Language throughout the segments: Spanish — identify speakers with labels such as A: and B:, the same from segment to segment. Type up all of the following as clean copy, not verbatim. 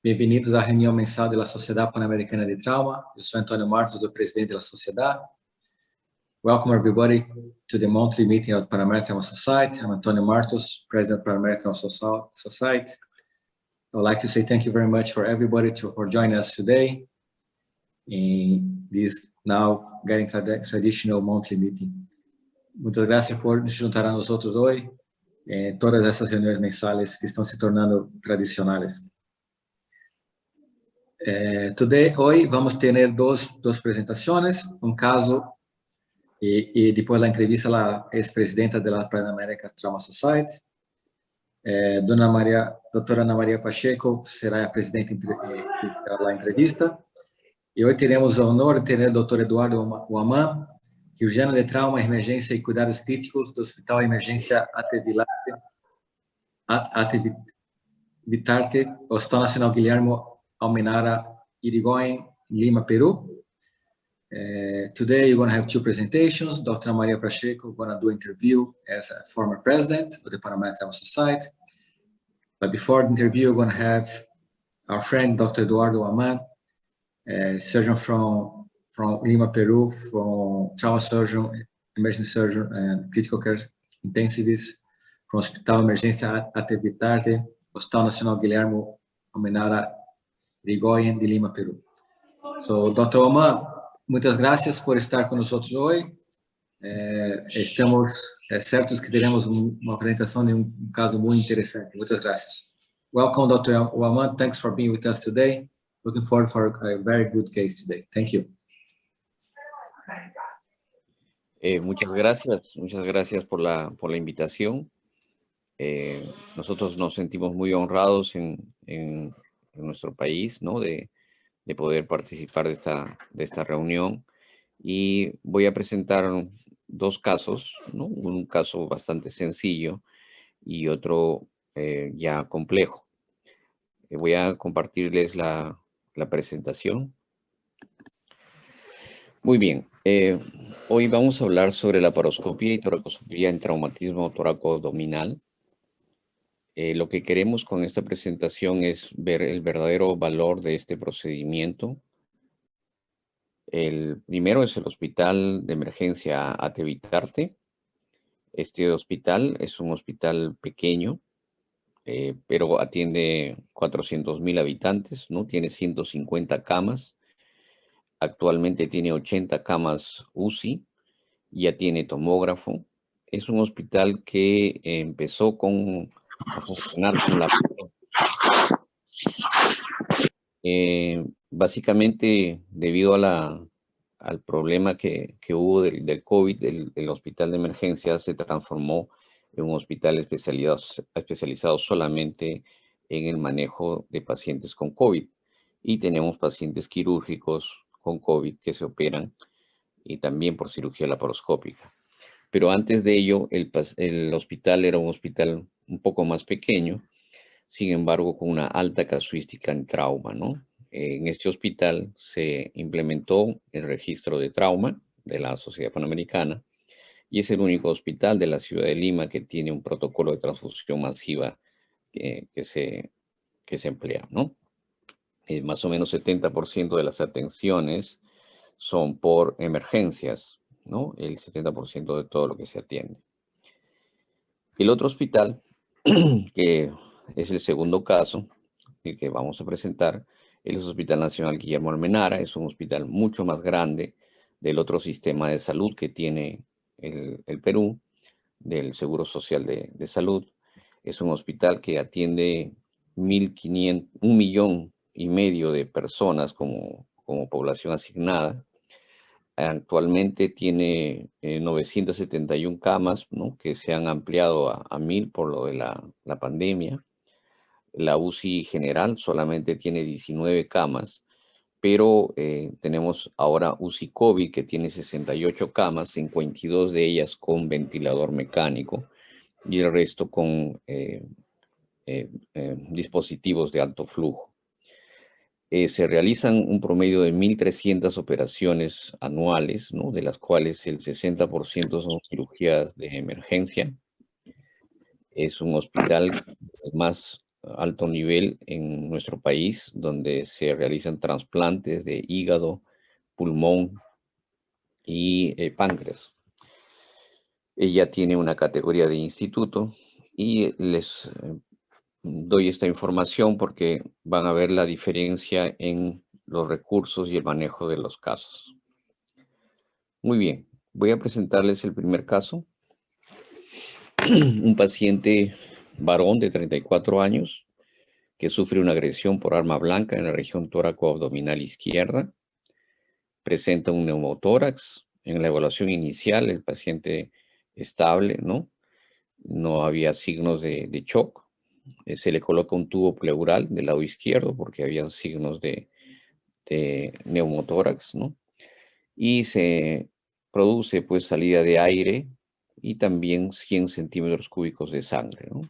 A: Bem-vindos à reunião mensal da Sociedade Pan-Americana de Trauma. Eu sou Antônio Martos, o presidente da Sociedade. Welcome everybody to the monthly meeting of the Pan-American Trauma Society. I'm Antônio Martos, president of Pan-American Trauma Society. I would like to say thank you very much for everybody for joining us today in this now getting traditional monthly meeting. Muitas graças por nos juntar a nós outros hoje em todas essas reuniões mensais que estão se tornando tradicionais. Hoy vamos ter duas apresentações, caso e depois da entrevista a ex-presidenta da Pan-American Trauma Society. Doutora Ana Maria Pacheco será a presidente da entrevista. E hoje teremos o honor de ter o Dr. Eduardo Uamã, cirurgião de trauma, emergência e cuidados críticos do Hospital Emergência Vitarte, Hospital Nacional Guillermo Almenara Irigoyen, Lima, Peru. Today you're going to have two presentations. Dr. Maria Pacheco is going to do an interview as a former president of the Pan-American Trauma Society. But before the interview, we're going to have our friend, Dr. Eduardo Uamã, surgeon from Lima, Peru, from trauma surgeon, emergency surgeon, and critical care intensivist from Hospital Emergência Vitarte, Hospital Nacional Guillermo Almenara Irigoyen de Lima, Peru. So, Dr. Uamã, muitas gracias por estar con nosotros hoy. Estamos certos que teremos uma apresentação de caso muito interessante. Muchas gracias. Welcome, Dr. Uamã. Thanks for being with us today. Looking forward for a very good case today. Thank you.
B: Muchas gracias por la invitación. Nosotros nos sentimos muy honrados en nuestro país, ¿no? de poder participar de esta reunión, y voy a presentar dos casos, ¿no? Un caso bastante sencillo y otro ya complejo. Voy a compartirles la presentación. Muy bien, hoy vamos a hablar sobre la laparoscopía y toracoscopía en traumatismo toracoabdominal. Lo que queremos con esta presentación es ver el verdadero valor de este procedimiento. El primero es el Hospital de Emergencia Vitarte. Este hospital es un hospital pequeño, pero atiende 400,000 habitantes, ¿no? Tiene 150 camas. Actualmente tiene 80 camas UCI, ya tiene tomógrafo. Es un hospital que empezó a funcionar con la... básicamente debido al problema que hubo del COVID, el hospital de emergencia se transformó en un hospital especializado solamente en el manejo de pacientes con COVID. Y tenemos pacientes quirúrgicos con COVID que se operan y también por cirugía laparoscópica. Pero antes de ello, el hospital era un hospital un poco más pequeño, sin embargo, con una alta casuística en trauma, ¿no? En este hospital se implementó el registro de trauma de la Sociedad Panamericana y es el único hospital de la ciudad de Lima que tiene un protocolo de transfusión masiva que se emplea, ¿no? Más o menos 70% de las atenciones son por emergencias, ¿no? El 70% de todo lo que se atiende. El otro hospital, que es el segundo caso, el que vamos a presentar, es el Hospital Nacional Guillermo Almenara. Es un hospital mucho más grande del otro sistema de salud que tiene el Perú, del Seguro Social de Salud. Es un hospital que atiende 1,500,000 de personas como población asignada. Actualmente tiene 971 camas, ¿no? Que se han ampliado a 1,000 por lo de la pandemia. La UCI general solamente tiene 19 camas, pero tenemos ahora UCI COVID que tiene 68 camas, 52 de ellas con ventilador mecánico y el resto con dispositivos de alto flujo. Se realizan un promedio de 1,300 operaciones anuales, ¿no? De las cuales el 60% son cirugías de emergencia. Es un hospital más alto nivel en nuestro país, donde se realizan trasplantes de hígado, pulmón y páncreas. Ella tiene una categoría de instituto y les doy esta información porque van a ver la diferencia en los recursos y el manejo de los casos. Muy bien, voy a presentarles el primer caso. Un paciente varón de 34 años que sufre una agresión por arma blanca en la región tóraco-abdominal izquierda. Presenta un neumotórax. En la evaluación inicial, el paciente estable, ¿no? No había signos de shock. Se le coloca un tubo pleural del lado izquierdo porque había signos de neumotórax, ¿no? Y se produce pues salida de aire y también 100 centímetros cúbicos de sangre, ¿no?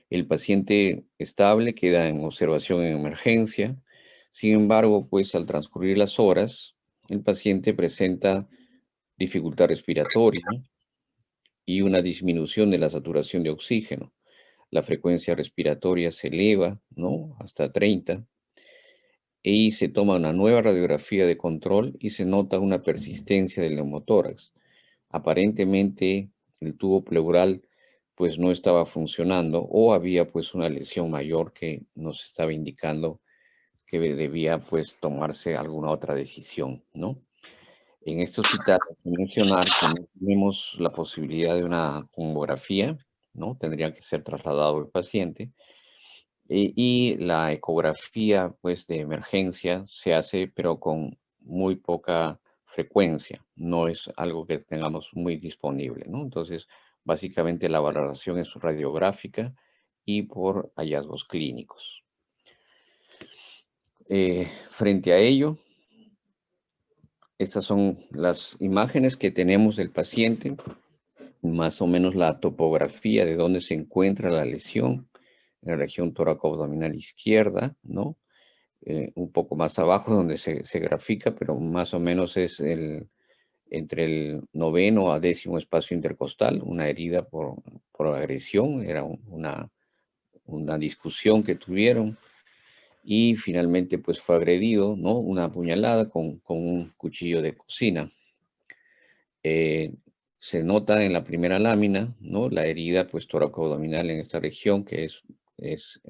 B: El paciente estable queda en observación en emergencia. Sin embargo, pues al transcurrir las horas, el paciente presenta dificultad respiratoria y una disminución de la saturación de oxígeno. La frecuencia respiratoria se eleva, ¿no? Hasta 30. Y se toma una nueva radiografía de control y se nota una persistencia del neumotórax. Aparentemente el tubo pleural pues no estaba funcionando o había pues una lesión mayor que nos estaba indicando que debía pues tomarse alguna otra decisión, ¿no? En este hospital hay que mencionar que no tenemos la posibilidad de una tomografía, ¿no? Tendría que ser trasladado el paciente. Y la ecografía, pues, de emergencia se hace, pero con muy poca frecuencia. No es algo que tengamos muy disponible, ¿no? Entonces, básicamente la valoración es radiográfica y por hallazgos clínicos. Frente a ello, estas son las imágenes que tenemos del paciente, más o menos la topografía de dónde se encuentra la lesión en la región toracoabdominal izquierda, ¿no? Un poco más abajo donde se grafica, pero más o menos es entre el 9º a 10º espacio intercostal, una herida por agresión, era una discusión que tuvieron y finalmente pues fue agredido, ¿no? Una puñalada con un cuchillo de cocina. Se nota en la primera lámina, ¿no? La herida pues toracoabdominal en esta región que es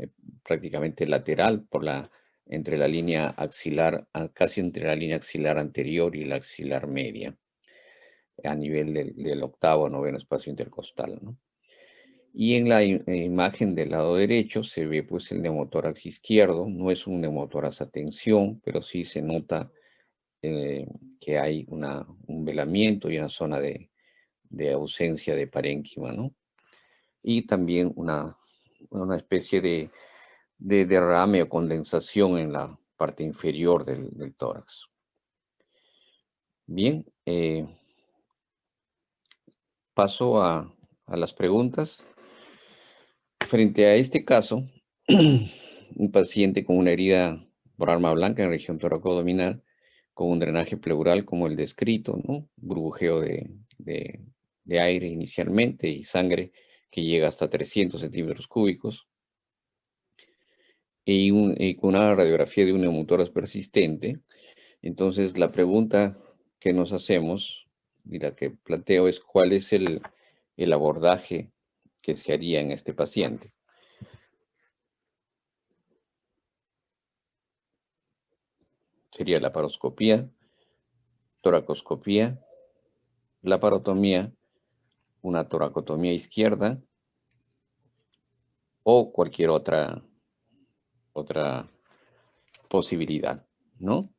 B: prácticamente lateral entre la línea axilar, casi entre la línea axilar anterior y la axilar media, a nivel del 8º o 9º espacio intercostal, ¿no? Y en la imagen del lado derecho se ve pues el neumotórax izquierdo, no es un neumotórax a tensión, pero sí se nota que hay un velamiento y una zona de ausencia de parénquima, ¿no? Y también una especie de derrame o condensación en la parte inferior del tórax. Bien, paso a las preguntas. Frente a este caso, un paciente con una herida por arma blanca en la región toracoabdominal, con un drenaje pleural como el descrito, ¿no? Burbujeo de aire inicialmente y sangre que llega hasta 300 centímetros cúbicos. Y con una radiografía de un neumotórax persistente. Entonces, la pregunta que nos hacemos y la que planteo es cuál es el abordaje que se haría en este paciente. Sería la laparoscopía, toracoscopía, laparotomía, una toracotomía izquierda o cualquier otra posibilidad, ¿no?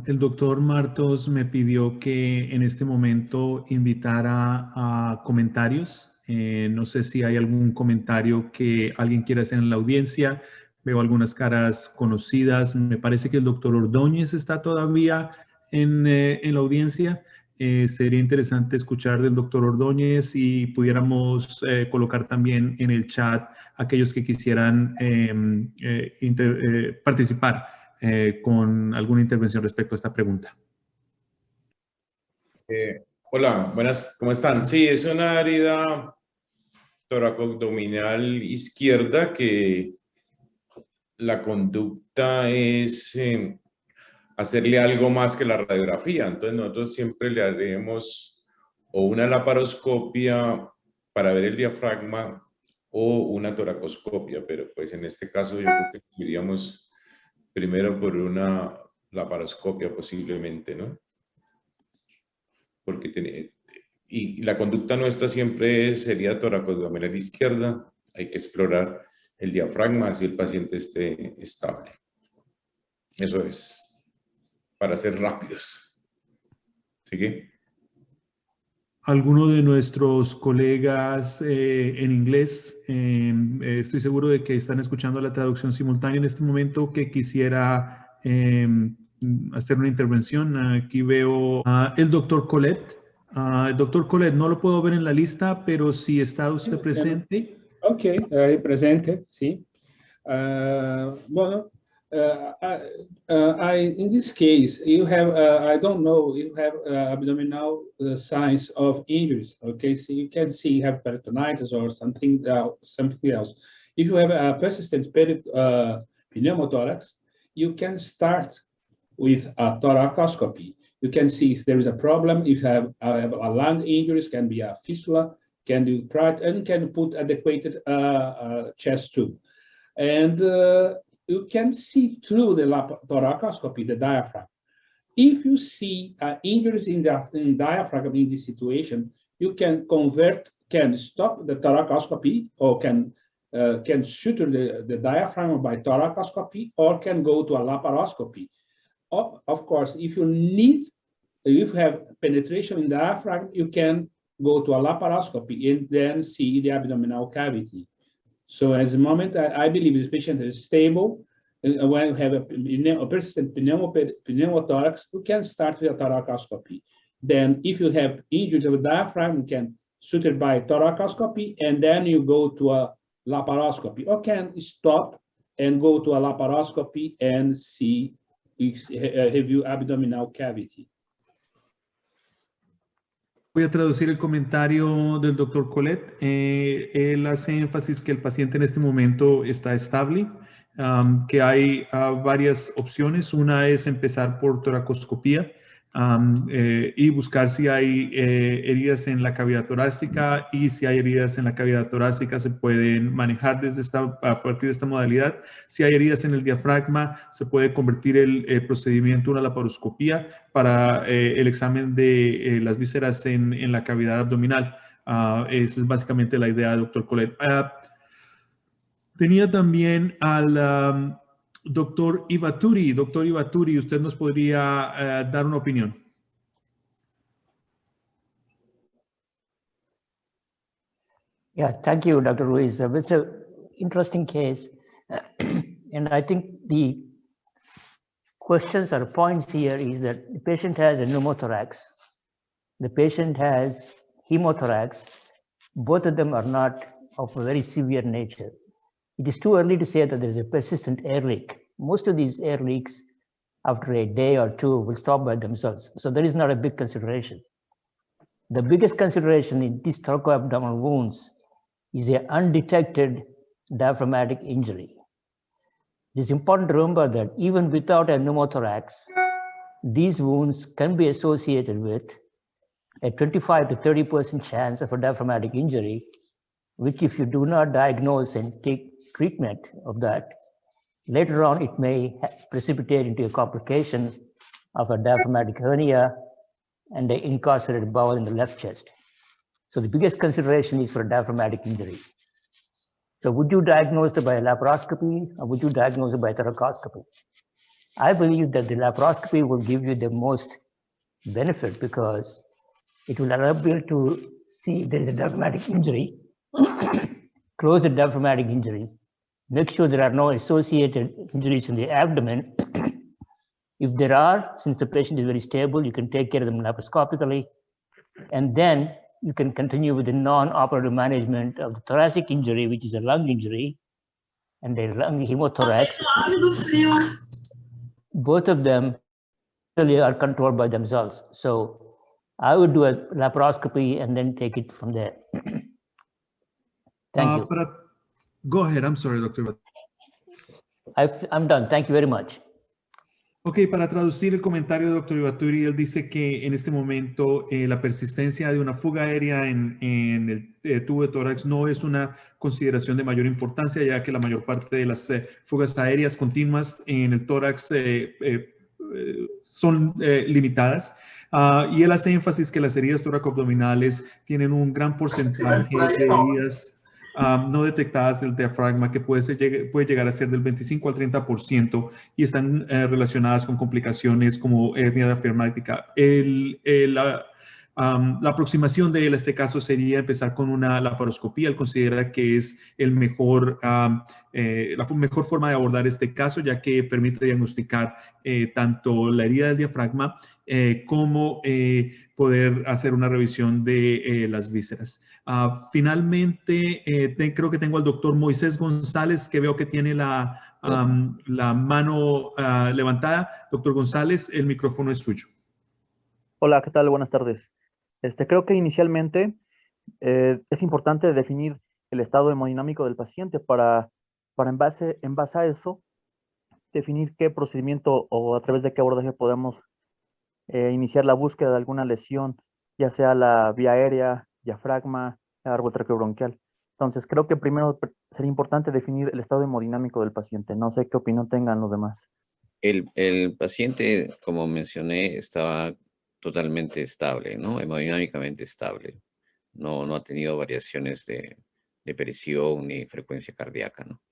C: El doctor Martos me pidió que en este momento invitara a comentarios. No sé si hay algún comentario que alguien quiera hacer en la audiencia. Veo algunas caras conocidas. Me parece que el doctor Ordóñez está todavía en la audiencia. Sería interesante escuchar del doctor Ordóñez y pudiéramos colocar también en el chat aquellos que quisieran participar con alguna intervención respecto a esta pregunta.
D: Hola, buenas, ¿cómo están? Sí, es una herida toracoabdominal izquierda que la conducta es hacerle algo más que la radiografía. Entonces nosotros siempre le haremos o una laparoscopia para ver el diafragma o una toracoscopia, pero pues en este caso yo creo que iríamos primero por una laparoscopia posiblemente, ¿no? Porque y la conducta nuestra siempre sería toracoabdominal izquierda. Hay que explorar el diafragma si el paciente esté estable. Eso es, para ser rápidos. ¿Sigue?
C: Alguno de nuestros colegas en inglés, estoy seguro de que están escuchando la traducción simultánea en este momento, que quisiera hacer una intervención. Aquí veo el doctor Colette. El doctor Colette, no lo puedo ver en la lista, pero si está usted presente.
E: Ok, presente, sí. Bueno, in this case, you have, I don't know, you have abdominal signs of injuries, okay? So you can see you have peritonitis or something else. If you have a persistent pneumothorax, you can start with a thoracoscopy. You can see if there is a problem, if you have a lung injuries, can be a fistula, can do try and can put adequate chest tube. And you can see through the thoracoscopy, the diaphragm. If you see injuries in the diaphragm in this situation, you can stop the thoracoscopy or can suture the diaphragm by thoracoscopy or can go to a laparoscopy. Of course, if you have penetration in the diaphragm, you can go to a laparoscopy and then see the abdominal cavity. So at the moment, I believe this patient is stable. And when you have a persistent pneumothorax, you can start with a thoracoscopy. Then if you have injuries of the diaphragm, you can suture by thoracoscopy, and then you go to a laparoscopy, or can stop and go to a laparoscopy and see, review abdominal cavity.
C: Voy a traducir el comentario del doctor Colette. Él hace énfasis que el paciente en este momento está estable, que hay varias opciones. Una es empezar por toracoscopía y buscar si hay heridas en la cavidad torácica, y si hay heridas en la cavidad torácica se pueden manejar a partir de esta modalidad. Si hay heridas en el diafragma, se puede convertir el procedimiento en una laparoscopía para el examen de las vísceras en la cavidad abdominal. Esa es básicamente la idea, doctor Colette. Tenía también al doctor Ivaturi. Doctor Ivaturi, ¿usted nos podría dar una opinión?
F: Yeah, thank you, Dr. Ruiz. It's an interesting case. And I think the questions or points here is that the patient has a pneumothorax. The patient has hemothorax. Both of them are not of a very severe nature. It is too early to say that there is a persistent air leak. Most of these air leaks, after a day or two, will stop by themselves. So that is not a big consideration. The biggest consideration in these thoracoabdominal wounds is an undetected diaphragmatic injury. It is important to remember that even without a pneumothorax, these wounds can be associated with a 25 to 30% chance of a diaphragmatic injury, which if you do not diagnose and take treatment of that, later on it may precipitate into a complication of a diaphragmatic hernia and the incarcerated bowel in the left chest. So the biggest consideration is for a diaphragmatic injury. So would you diagnose it by a laparoscopy or would you diagnose it by thoracoscopy? I believe that the laparoscopy will give you the most benefit because it will allow you to see if there is a diaphragmatic injury, close the diaphragmatic injury, make sure there are no associated injuries in the abdomen. If there are, since the patient is very stable, you can take care of them laparoscopically, and then you can continue with the non-operative management of the thoracic injury, which is a lung injury, and the lung hemothorax. Both of them really are controlled by themselves. So I would do a laparoscopy and then take it from there. Thank you.
C: Go ahead. I'm sorry, Dr.
F: I'm done. Thank you very much.
C: Ok, para traducir el comentario de Dr. Ibaturi, él dice que en este momento la persistencia de una fuga aérea en el tubo de tórax no es una consideración de mayor importancia, ya que la mayor parte de las fugas aéreas continuas en el tórax son limitadas. Y él hace énfasis que las heridas toracoabdominales tienen un gran porcentaje de heridas no detectadas del diafragma, que puede llegar a ser del 25 al 30%, y están relacionadas con complicaciones como hernia diafragmática. La aproximación de él a este caso sería empezar con una laparoscopía. Él considera que es la mejor forma de abordar este caso, ya que permite diagnosticar tanto la herida del diafragma como poder hacer una revisión de las vísceras. Finalmente, creo que tengo al doctor Moisés González, que veo que tiene la mano levantada. Doctor González, el micrófono es suyo.
G: Hola, ¿qué tal? Buenas tardes. Creo que inicialmente es importante definir el estado hemodinámico del paciente para en base a eso definir qué procedimiento o a través de qué abordaje podemos iniciar la búsqueda de alguna lesión, ya sea la vía aérea, diafragma, árbol traqueobronquial. Entonces, creo que primero sería importante definir el estado hemodinámico del paciente. No sé qué opinión tengan los demás.
B: El paciente, como mencioné, estaba totalmente estable, ¿no? Hemodinámicamente estable. No ha tenido variaciones de presión ni frecuencia cardíaca, ¿no?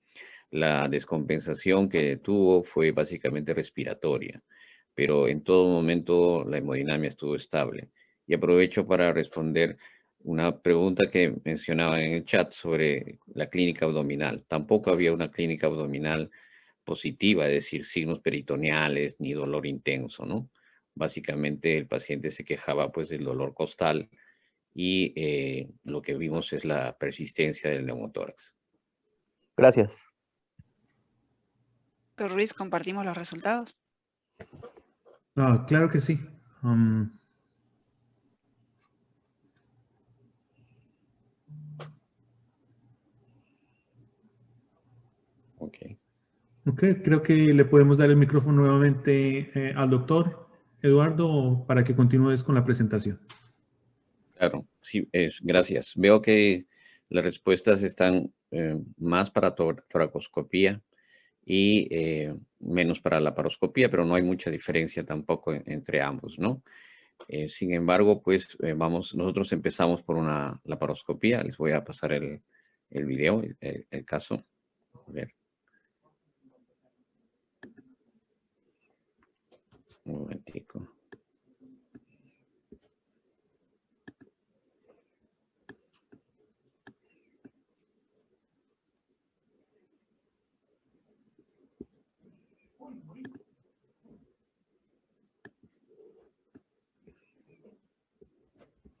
B: La descompensación que tuvo fue básicamente respiratoria, pero en todo momento la hemodinamia estuvo estable. Y aprovecho para responder una pregunta que mencionaban en el chat sobre la clínica abdominal. Tampoco había una clínica abdominal positiva, es decir, signos peritoneales ni dolor intenso, ¿no? Básicamente el paciente se quejaba pues del dolor costal y lo que vimos es la persistencia del neumotórax.
G: Gracias.
H: Doctor Ruiz, ¿compartimos los resultados?
C: Claro que sí. Ok, creo que le podemos dar el micrófono nuevamente al doctor Eduardo para que continúes con la presentación.
B: Claro, sí, gracias. Veo que las respuestas están más para toracoscopía y menos para laparoscopía, pero no hay mucha diferencia tampoco entre ambos, ¿no? Sin embargo, pues nosotros empezamos por una laparoscopía. Les voy a pasar el video, el caso. A ver. Un momentico.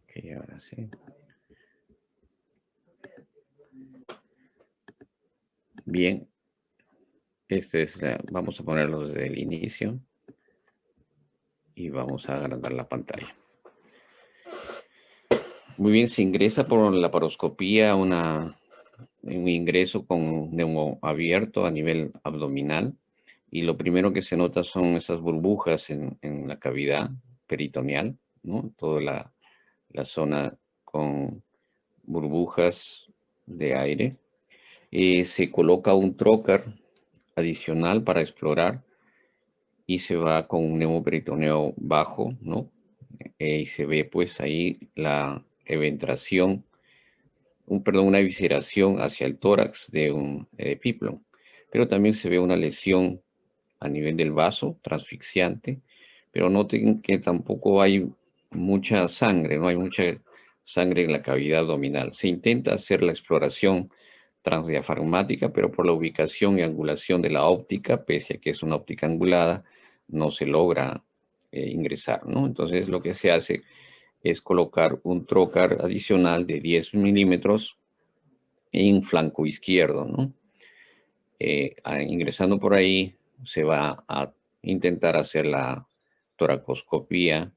B: Ok, ahora sí. Bien. Vamos a ponerlo desde el inicio. Y vamos a agrandar la pantalla. Muy bien, se ingresa por la laparoscopía un ingreso con neumo abierto a nivel abdominal. Y lo primero que se nota son esas burbujas en la cavidad peritoneal, ¿no? Toda la zona con burbujas de aire. Se coloca un trocar adicional para explorar y se va con un neumoperitoneo bajo, ¿no? Y se ve pues ahí la eventración, una evisceración hacia el tórax de un epíplon. Pero también se ve una lesión a nivel del vaso, transfixiante, pero noten que tampoco hay mucha sangre, no hay mucha sangre en la cavidad abdominal. Se intenta hacer la exploración transdiafragmática, pero por la ubicación y angulación de la óptica, pese a que es una óptica angulada, no se logra ingresar, ¿no? Entonces lo que se hace es colocar un trocar adicional de 10 milímetros en flanco izquierdo, ¿no? Ingresando por ahí se va a intentar hacer la toracoscopía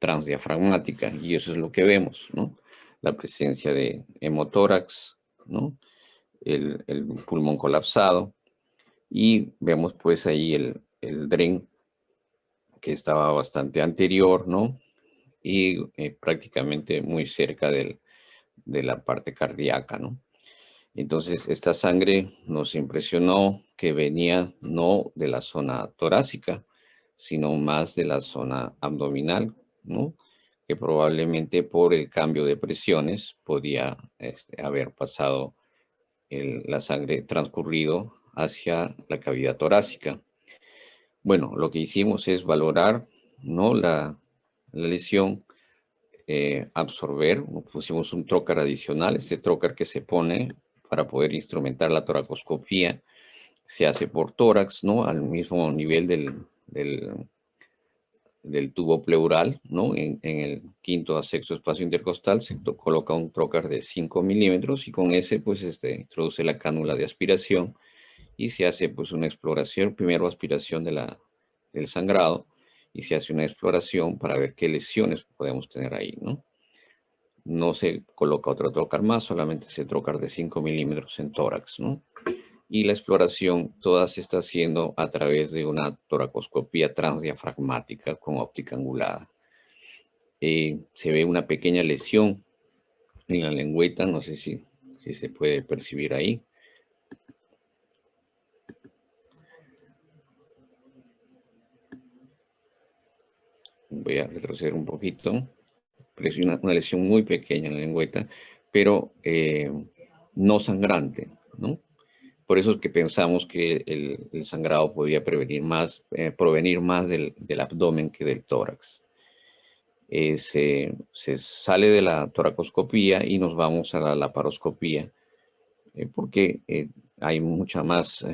B: transdiafragmática, y eso es lo que vemos, ¿no? La presencia de hemotórax, ¿no? El pulmón colapsado, y vemos pues ahí el DREN que estaba bastante anterior, ¿no? Y prácticamente muy cerca de la parte cardíaca, ¿no? Entonces, esta sangre nos impresionó que venía no de la zona torácica, sino más de la zona abdominal, ¿no? Que probablemente por el cambio de presiones podía haber pasado la sangre transcurrido hacia la cavidad torácica. Bueno, lo que hicimos es valorar, ¿no? la lesión, absorber, pusimos un trocar adicional. Este trocar que se pone para poder instrumentar la toracoscopía se hace por tórax, ¿no? Al mismo nivel del tubo pleural, ¿no? En el quinto a sexto espacio intercostal se coloca un trocar de 5 milímetros, y con ese pues introduce la cánula de aspiración y se hace pues una exploración, primero aspiración del sangrado, y se hace una exploración para ver qué lesiones podemos tener ahí, ¿no? No se coloca otro trocar más, solamente ese trocar de 5 milímetros en tórax, ¿no? Y la exploración toda se está haciendo a través de una toracoscopía transdiafragmática con óptica angulada. Se ve una pequeña lesión en la lengüeta, no sé si se puede percibir ahí. Voy a retroceder un poquito. Pero es una lesión muy pequeña en la lengüeta, pero no sangrante, ¿no? Por eso es que pensamos que el sangrado podría provenir más del abdomen que del tórax. Se sale de la toracoscopía y nos vamos a la laparoscopía, porque hay mucha más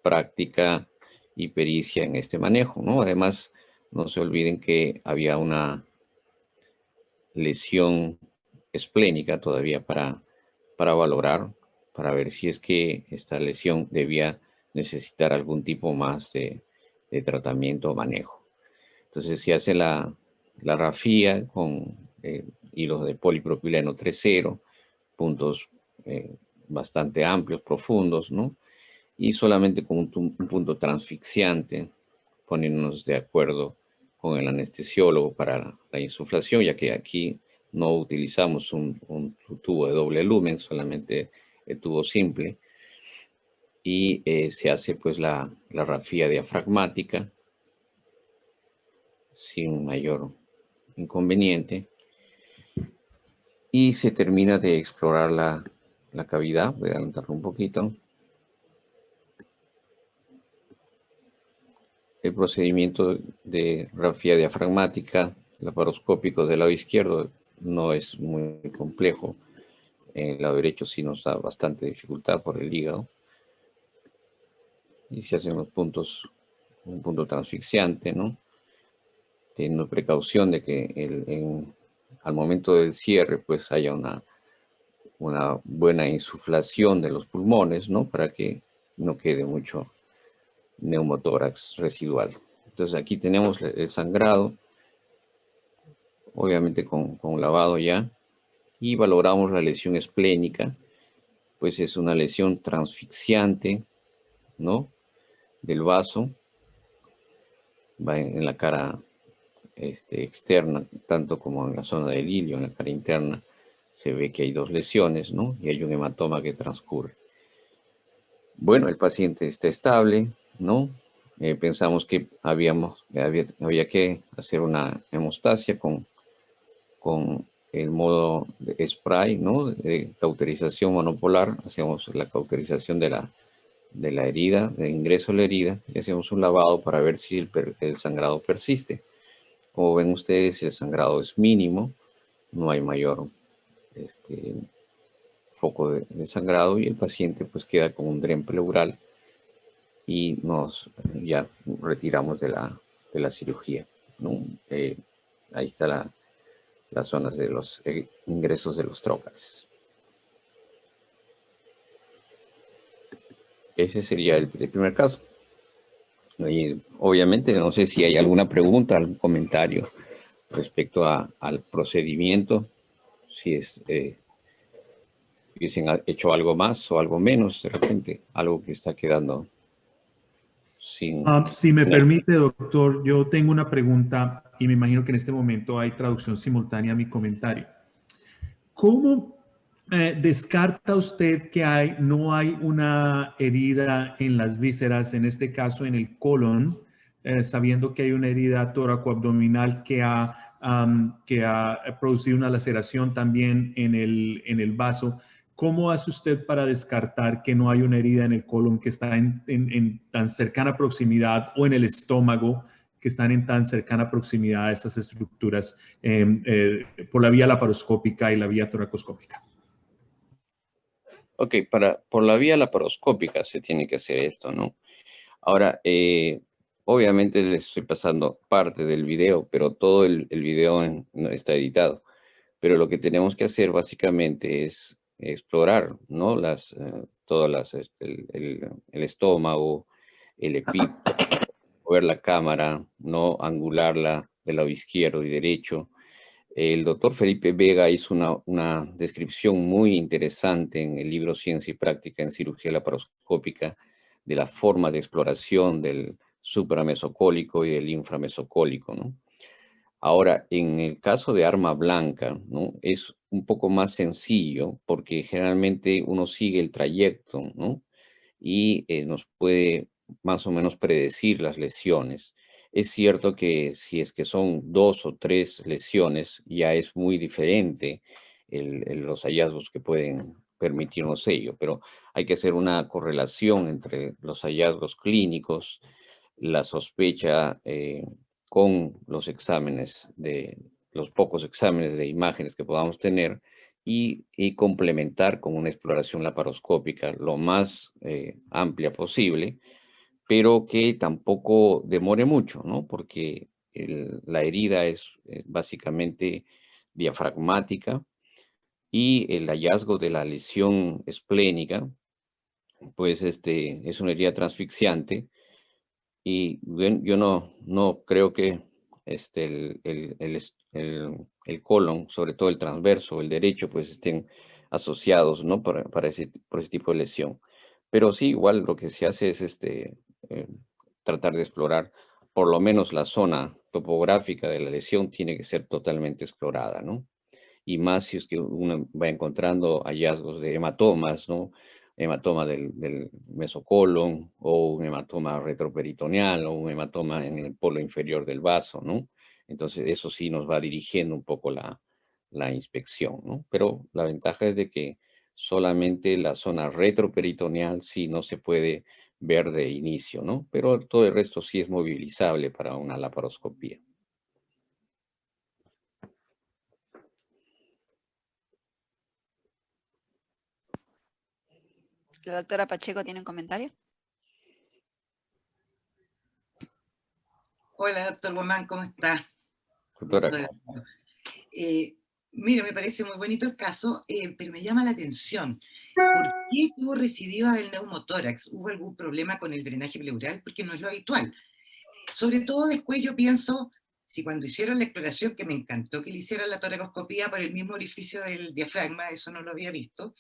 B: práctica y pericia en este manejo, ¿no? Además, no se olviden que había una lesión esplénica todavía para valorar, para ver si es que esta lesión debía necesitar algún tipo más de tratamiento o manejo. Entonces se hace la rafía con hilos de polipropileno 3,0, puntos bastante amplios, profundos, ¿no? Y solamente con un punto transfixiante, poniéndonos de acuerdo con el anestesiólogo para la insuflación, ya que aquí no utilizamos un tubo de doble lumen, solamente el tubo simple. Y se hace pues la rafía diafragmática sin mayor inconveniente. Y se termina de explorar la cavidad. Voy a adelantarlo un poquito. El procedimiento de rafía diafragmática laparoscópico del lado izquierdo no es muy complejo. En el lado derecho sí nos da bastante dificultad por el hígado. Y se hacen los puntos, un punto transfixiante, ¿no? Teniendo precaución de que al momento del cierre pues haya una buena insuflación de los pulmones, ¿no? Para que no quede mucho neumotórax residual. Entonces aquí tenemos el sangrado, obviamente con lavado ya, y valoramos la lesión esplénica, pues es una lesión transfixiante, ¿no? Del vaso, va en la cara externa, tanto como en la zona del ilio, en la cara interna, se ve que hay dos lesiones, ¿no? Y hay un hematoma que transcurre. Bueno, el paciente está estable, ¿no? Pensamos que había que hacer una hemostasia con el modo de spray, ¿no? De cauterización monopolar. Hacemos la cauterización de la herida, de ingreso a la herida, y hacemos un lavado para ver si el sangrado persiste. Como ven ustedes, el sangrado es mínimo, no hay mayor foco de sangrado, y el paciente pues queda con un DREN pleural, y ya retiramos de la cirugía, ¿no? Ahí está las zonas de los ingresos de los trócares. Ese sería el primer caso. Y obviamente no sé si hay alguna pregunta, algún comentario respecto al procedimiento, si hubiesen hecho algo más o algo menos, de repente, algo que está quedando sin...
C: Si me permite, doctor, yo tengo una pregunta y me imagino que en este momento hay traducción simultánea a mi comentario. ¿Cómo descarta usted que no hay una herida en las vísceras, en este caso en el colon, sabiendo que hay una herida tóraco-abdominal que ha producido una laceración también en el vaso? ¿Cómo hace usted para descartar que no hay una herida en el colon que está en tan cercana proximidad, o en el estómago que están en tan cercana proximidad a estas estructuras por la vía laparoscópica y la vía toracoscópica?
B: Ok, por la vía laparoscópica se tiene que hacer esto, ¿no? Ahora, obviamente les estoy pasando parte del video, pero todo el video no está editado. Pero lo que tenemos que hacer básicamente es explorar, ¿no? El estómago, el epíteto, mover la cámara, ¿no? Angularla del lado izquierdo y derecho. El doctor Felipe Vega hizo una descripción muy interesante en el libro Ciencia y Práctica en Cirugía Laparoscópica de la forma de exploración del supramesocólico y del inframesocólico, ¿no? Ahora, en el caso de arma blanca, ¿no? Es un poco más sencillo porque generalmente uno sigue el trayecto, ¿no? Y nos puede más o menos predecir las lesiones. Es cierto que si es que son 2 o 3 lesiones, ya es muy diferente los hallazgos que pueden permitirnos ello, pero hay que hacer una correlación entre los hallazgos clínicos, la sospecha con los exámenes los pocos exámenes de imágenes que podamos tener y complementar con una exploración laparoscópica lo más amplia posible, pero que tampoco demore mucho, ¿no? Porque la herida es básicamente diafragmática y el hallazgo de la lesión esplénica, pues es una herida transfixiante. Y yo no creo que el colon, sobre todo el transverso, el derecho, pues estén asociados, ¿no? Por ese tipo de lesión. Pero sí, igual lo que se hace es tratar de explorar, por lo menos la zona topográfica de la lesión tiene que ser totalmente explorada, ¿no? Y más si es que uno va encontrando hallazgos de hematomas, ¿no? Hematoma del mesocolon, o un hematoma retroperitoneal, o un hematoma en el polo inferior del vaso, ¿no? Entonces eso sí nos va dirigiendo un poco la inspección, ¿no? Pero la ventaja es de que solamente la zona retroperitoneal sí no se puede ver de inicio, ¿no? Pero todo el resto sí es movilizable para una laparoscopía.
H: ¿La doctora Pacheco tiene un comentario?
I: Hola, doctor Guamán, ¿cómo está?
B: Doctora.
I: Mira, me parece muy bonito el caso, pero me llama la atención. ¿Por qué tuvo recidiva del neumotórax? ¿Hubo algún problema con el drenaje pleural? Porque no es lo habitual. Sobre todo después yo pienso, si cuando hicieron la exploración, que me encantó que le hicieran la toracoscopía por el mismo orificio del diafragma, eso no lo había visto,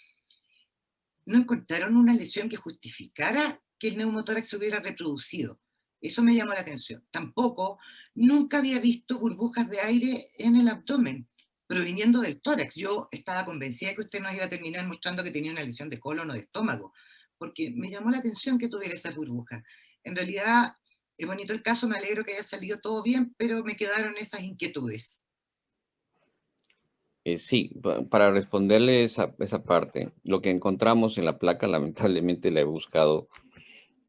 I: no encontraron una lesión que justificara que el neumotórax se hubiera reproducido. Eso me llamó la atención. Tampoco, nunca había visto burbujas de aire en el abdomen proviniendo del tórax. Yo estaba convencida de que usted nos iba a terminar mostrando que tenía una lesión de colon o de estómago, porque me llamó la atención que tuviera esas burbujas. En realidad, es bonito el caso, me alegro que haya salido todo bien, pero me quedaron esas inquietudes.
B: Sí, para responderle esa parte, lo que encontramos en la placa, lamentablemente la he buscado,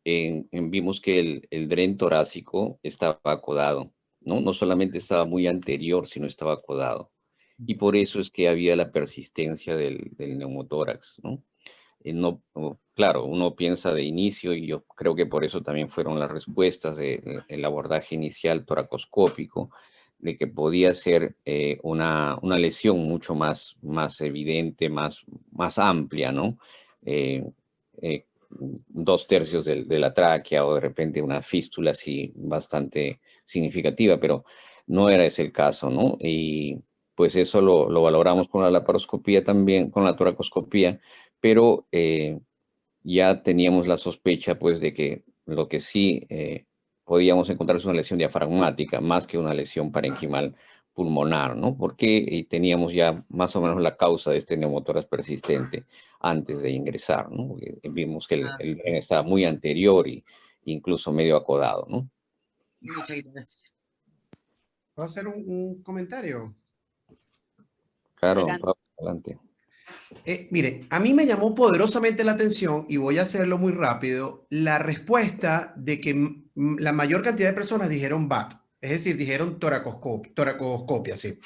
B: vimos que el dren torácico estaba acodado, ¿no? No solamente estaba muy anterior, sino estaba acodado. Y por eso es que había la persistencia del neumotórax, ¿no? Claro, uno piensa de inicio, y yo creo que por eso también fueron las respuestas del abordaje inicial toracoscópico, de que podía ser una lesión mucho más evidente, más amplia, ¿no? 2/3 de la tráquea, o de repente una fístula así bastante significativa, pero no era ese el caso, ¿no? Y pues eso lo valoramos con la laparoscopía también, con la toracoscopía, pero ya teníamos la sospecha, pues, de que lo que sí podíamos encontrar es una lesión diafragmática, más que una lesión parenquimal pulmonar, ¿no? Porque teníamos ya más o menos la causa de este neumotórax persistente antes de ingresar, ¿no? Porque vimos que el tren estaba muy anterior y incluso medio acodado, ¿no?
I: Muchas gracias.
J: ¿Puedo hacer un comentario?
B: Claro,
H: Adelante.
B: adelante.
J: Mire, a mí me llamó poderosamente la atención, y voy a hacerlo muy rápido, la respuesta de que la mayor cantidad de personas dijeron BAT, es decir, dijeron toracoscopia, sí.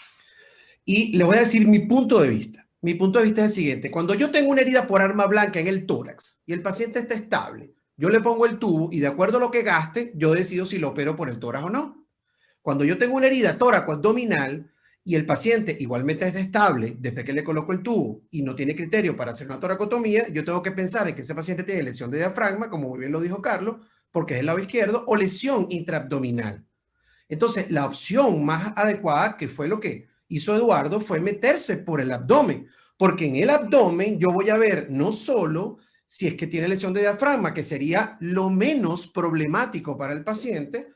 J: Y les voy a decir mi punto de vista. Mi punto de vista es el siguiente. Cuando yo tengo una herida por arma blanca en el tórax y el paciente está estable, yo le pongo el tubo y de acuerdo a lo que gaste, yo decido si lo opero por el tórax o no. Cuando yo tengo una herida tóraco-abdominal y el paciente igualmente es estable después que le coloco el tubo y no tiene criterio para hacer una toracotomía, yo tengo que pensar en que ese paciente tiene lesión de diafragma, como muy bien lo dijo Carlos, porque es el lado izquierdo, o lesión intraabdominal. Entonces, la opción más adecuada, que fue lo que hizo Eduardo, fue meterse por el abdomen, porque en el abdomen yo voy a ver no solo si es que tiene lesión de diafragma, que sería lo menos problemático para el paciente,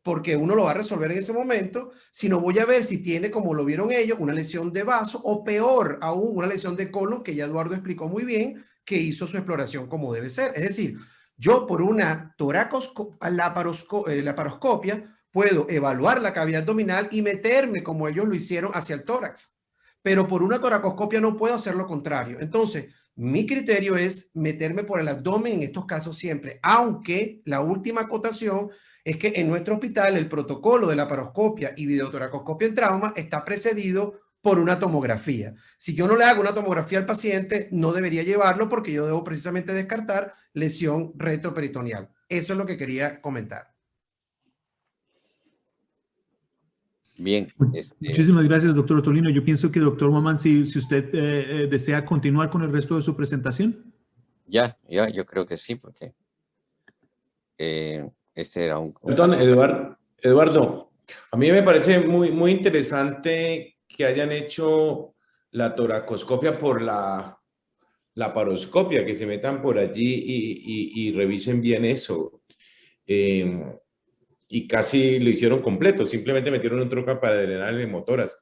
J: porque uno lo va a resolver en ese momento, sino voy a ver si tiene, como lo vieron ellos, una lesión de vaso o peor aún, una lesión de colon, que ya Eduardo explicó muy bien, que hizo su exploración como debe ser. Es decir, yo por una laparoscopia puedo evaluar la cavidad abdominal y meterme como ellos lo hicieron hacia el tórax. Pero por una toracoscopia no puedo hacer lo contrario. Entonces, mi criterio es meterme por el abdomen en estos casos siempre, aunque la última acotación es que en nuestro hospital el protocolo de laparoscopia y videotoracoscopia en trauma está precedido por una tomografía. Si yo no le hago una tomografía al paciente, no debería llevarlo porque yo debo precisamente descartar lesión retroperitoneal. Eso es lo que quería comentar.
B: Bien.
C: Muchísimas gracias, doctor Ottolino. Yo pienso que, doctor Maman, si usted desea continuar con el resto de su presentación.
B: Ya, yo creo que sí, porque este era un...
D: Perdón, Eduardo, a mí me parece muy interesante que hayan hecho la toracoscopia por la laparoscopia, que se metan por allí y revisen bien eso. Y casi lo hicieron completo, simplemente metieron un troca para drenar el neumotórax.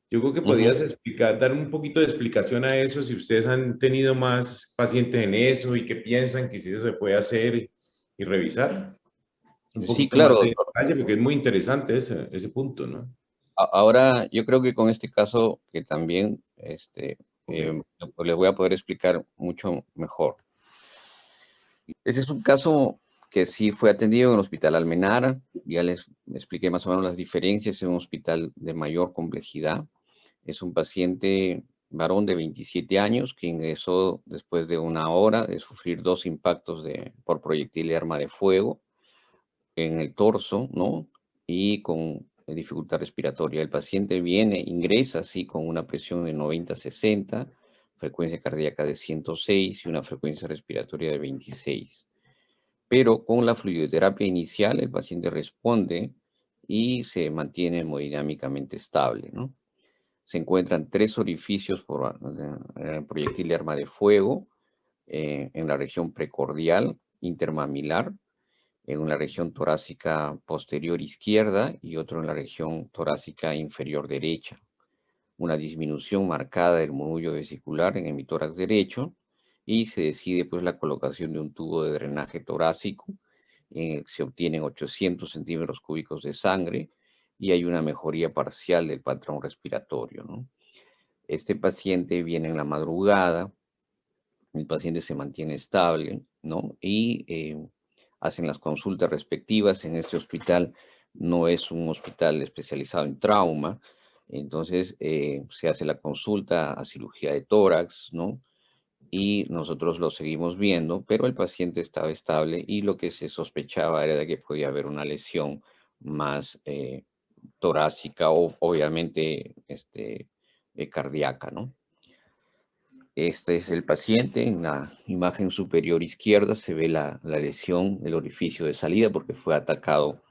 D: Yo creo que podías explicar, dar un poquito de explicación a eso, si ustedes han tenido más pacientes en eso y qué piensan que si eso se puede hacer y revisar. Un
B: Sí,
D: poquito
B: claro,
D: más de
B: doctor.
D: detalle, porque es muy interesante ese punto, ¿no?
B: Ahora, yo creo que con este caso que también les voy a poder explicar mucho mejor. Ese es un caso que sí fue atendido en el Hospital Almenara. Ya les expliqué más o menos las diferencias. Es un hospital de mayor complejidad. Es un paciente varón de 27 años que ingresó después de 1 hora de sufrir 2 impactos por proyectil de arma de fuego en el torso, ¿no? Y con dificultad respiratoria. El paciente ingresa así con una presión de 90-60, frecuencia cardíaca de 106 y una frecuencia respiratoria de 26. Pero con la fluidoterapia inicial el paciente responde y se mantiene hemodinámicamente estable, ¿no? Se encuentran 3 orificios por proyectil de arma de fuego en la región precordial, intermamilar, en la región torácica posterior izquierda y otro en la región torácica inferior derecha. Una disminución marcada del murmullo vesicular en el hemitórax derecho y se decide pues la colocación de un tubo de drenaje torácico en el que se obtienen 800 centímetros cúbicos de sangre y hay una mejoría parcial del patrón respiratorio, ¿no? Este paciente viene en la madrugada, el paciente se mantiene estable, ¿no? Y hacen las consultas respectivas. En este hospital no es un hospital especializado en trauma, entonces se hace la consulta a cirugía de tórax, ¿no? Y nosotros lo seguimos viendo, pero el paciente estaba estable y lo que se sospechaba era de que podía haber una lesión más torácica o obviamente cardíaca, ¿no? Este es el paciente. En la imagen superior izquierda se ve la lesión del orificio de salida porque fue atacado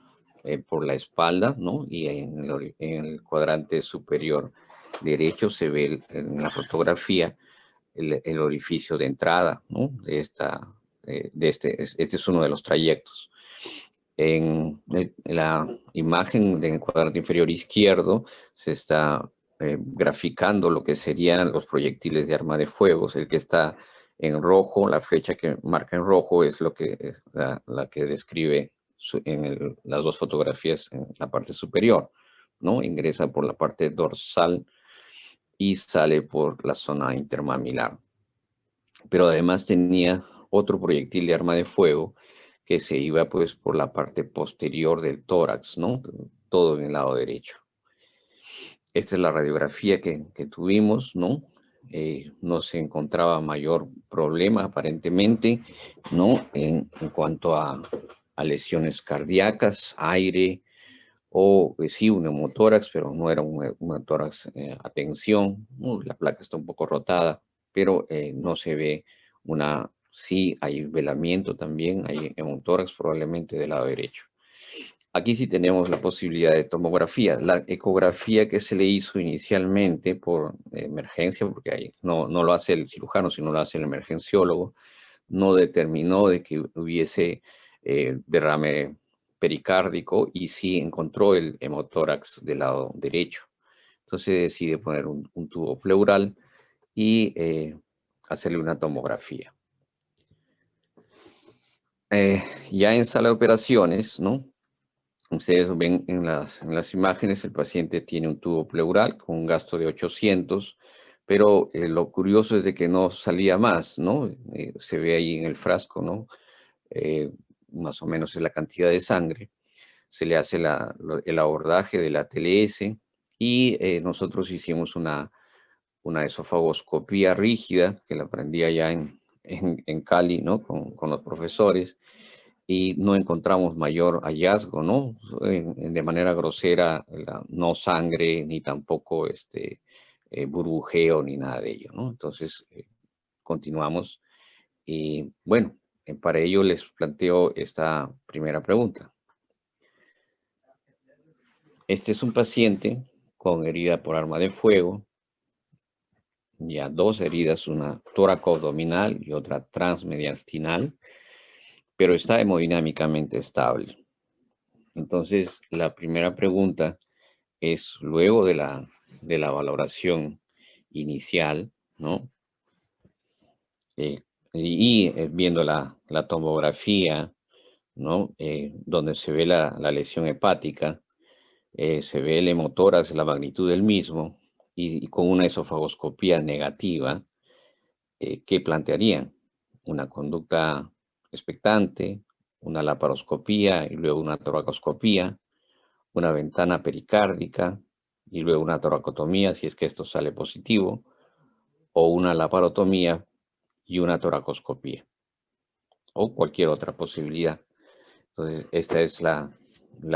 B: por la espalda, ¿no? Y en el cuadrante superior derecho se ve en la fotografía el orificio de entrada, ¿no? Este es uno de los trayectos. En la imagen del cuadrante inferior izquierdo se está graficando lo que serían los proyectiles de arma de fuego. El que está en rojo, la flecha que marca en rojo es lo que es la que describe en las dos fotografías en la parte superior, ¿no? Ingresa por la parte dorsal y sale por la zona intermamilar. Pero además tenía otro proyectil de arma de fuego que se iba pues por la parte posterior del tórax, ¿no? Todo en el lado derecho. Esta es la radiografía que tuvimos, ¿no? No se encontraba mayor problema aparentemente, ¿no? En cuanto a lesiones cardíacas, aire o sí un neumotórax, pero no era un neumotórax a tensión, ¿no? La placa está un poco rotada, pero no se ve sí hay velamiento también, hay neumotórax probablemente del lado derecho. Aquí sí tenemos la posibilidad de tomografía. La ecografía que se le hizo inicialmente por emergencia, porque ahí no lo hace el cirujano, sino lo hace el emergenciólogo, no determinó de que hubiese derrame pericárdico y sí encontró el hemotórax del lado derecho. Entonces decide poner un tubo pleural y hacerle una tomografía. Ya en sala de operaciones, ¿no? Ustedes ven en las imágenes, el paciente tiene un tubo pleural con un gasto de 800, pero lo curioso es de que no salía más, ¿no? Se ve ahí en el frasco, ¿no? Más o menos es la cantidad de sangre. Se le hace el abordaje de la TLS y nosotros hicimos una esofagoscopía rígida, que la aprendí allá en Cali, ¿no? Con los profesores. Y no encontramos mayor hallazgo, ¿no? De manera grosera, no sangre, ni tampoco burbujeo, ni nada de ello, ¿no? Entonces, continuamos. Y bueno, para ello les planteo esta primera pregunta. Este es un paciente con herida por arma de fuego, ya dos heridas, una tóraco-abdominal y otra transmediastinal, pero está hemodinámicamente estable. Entonces, la primera pregunta es, luego de la valoración inicial, ¿no? Viendo la tomografía, ¿no? Donde se ve la lesión hepática, se ve el hemotórax, la magnitud del mismo, y con una esofagoscopía negativa, ¿qué plantearían? Una conducta expectante, una laparoscopía y luego una toracoscopía, una ventana pericárdica y luego una toracotomía, si es que esto sale positivo, o una laparotomía y una toracoscopía, o cualquier otra posibilidad. Entonces, esta es la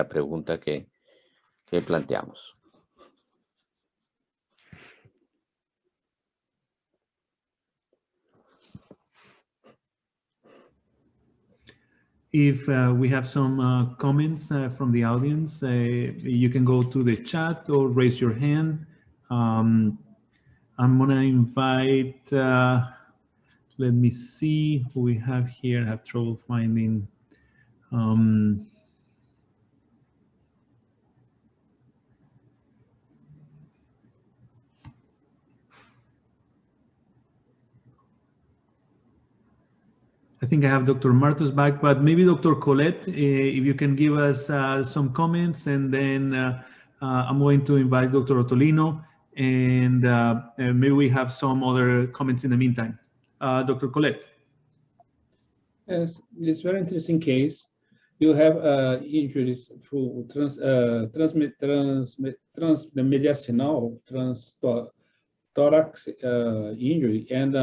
B: pregunta que planteamos.
C: If we have some comments from the audience, you can go to the chat or raise your hand. I'm going to invite, let me see who we have here. I have trouble finding. I think I have Dr. Martos back, but maybe Dr. Colette, if you can give us some comments, and then I'm going to invite Dr. Ottolino, and maybe we have some other comments in the meantime. Dr. Colette.
E: Yes, it's a very interesting case. You have injuries through transmediastinal, thorax injury, and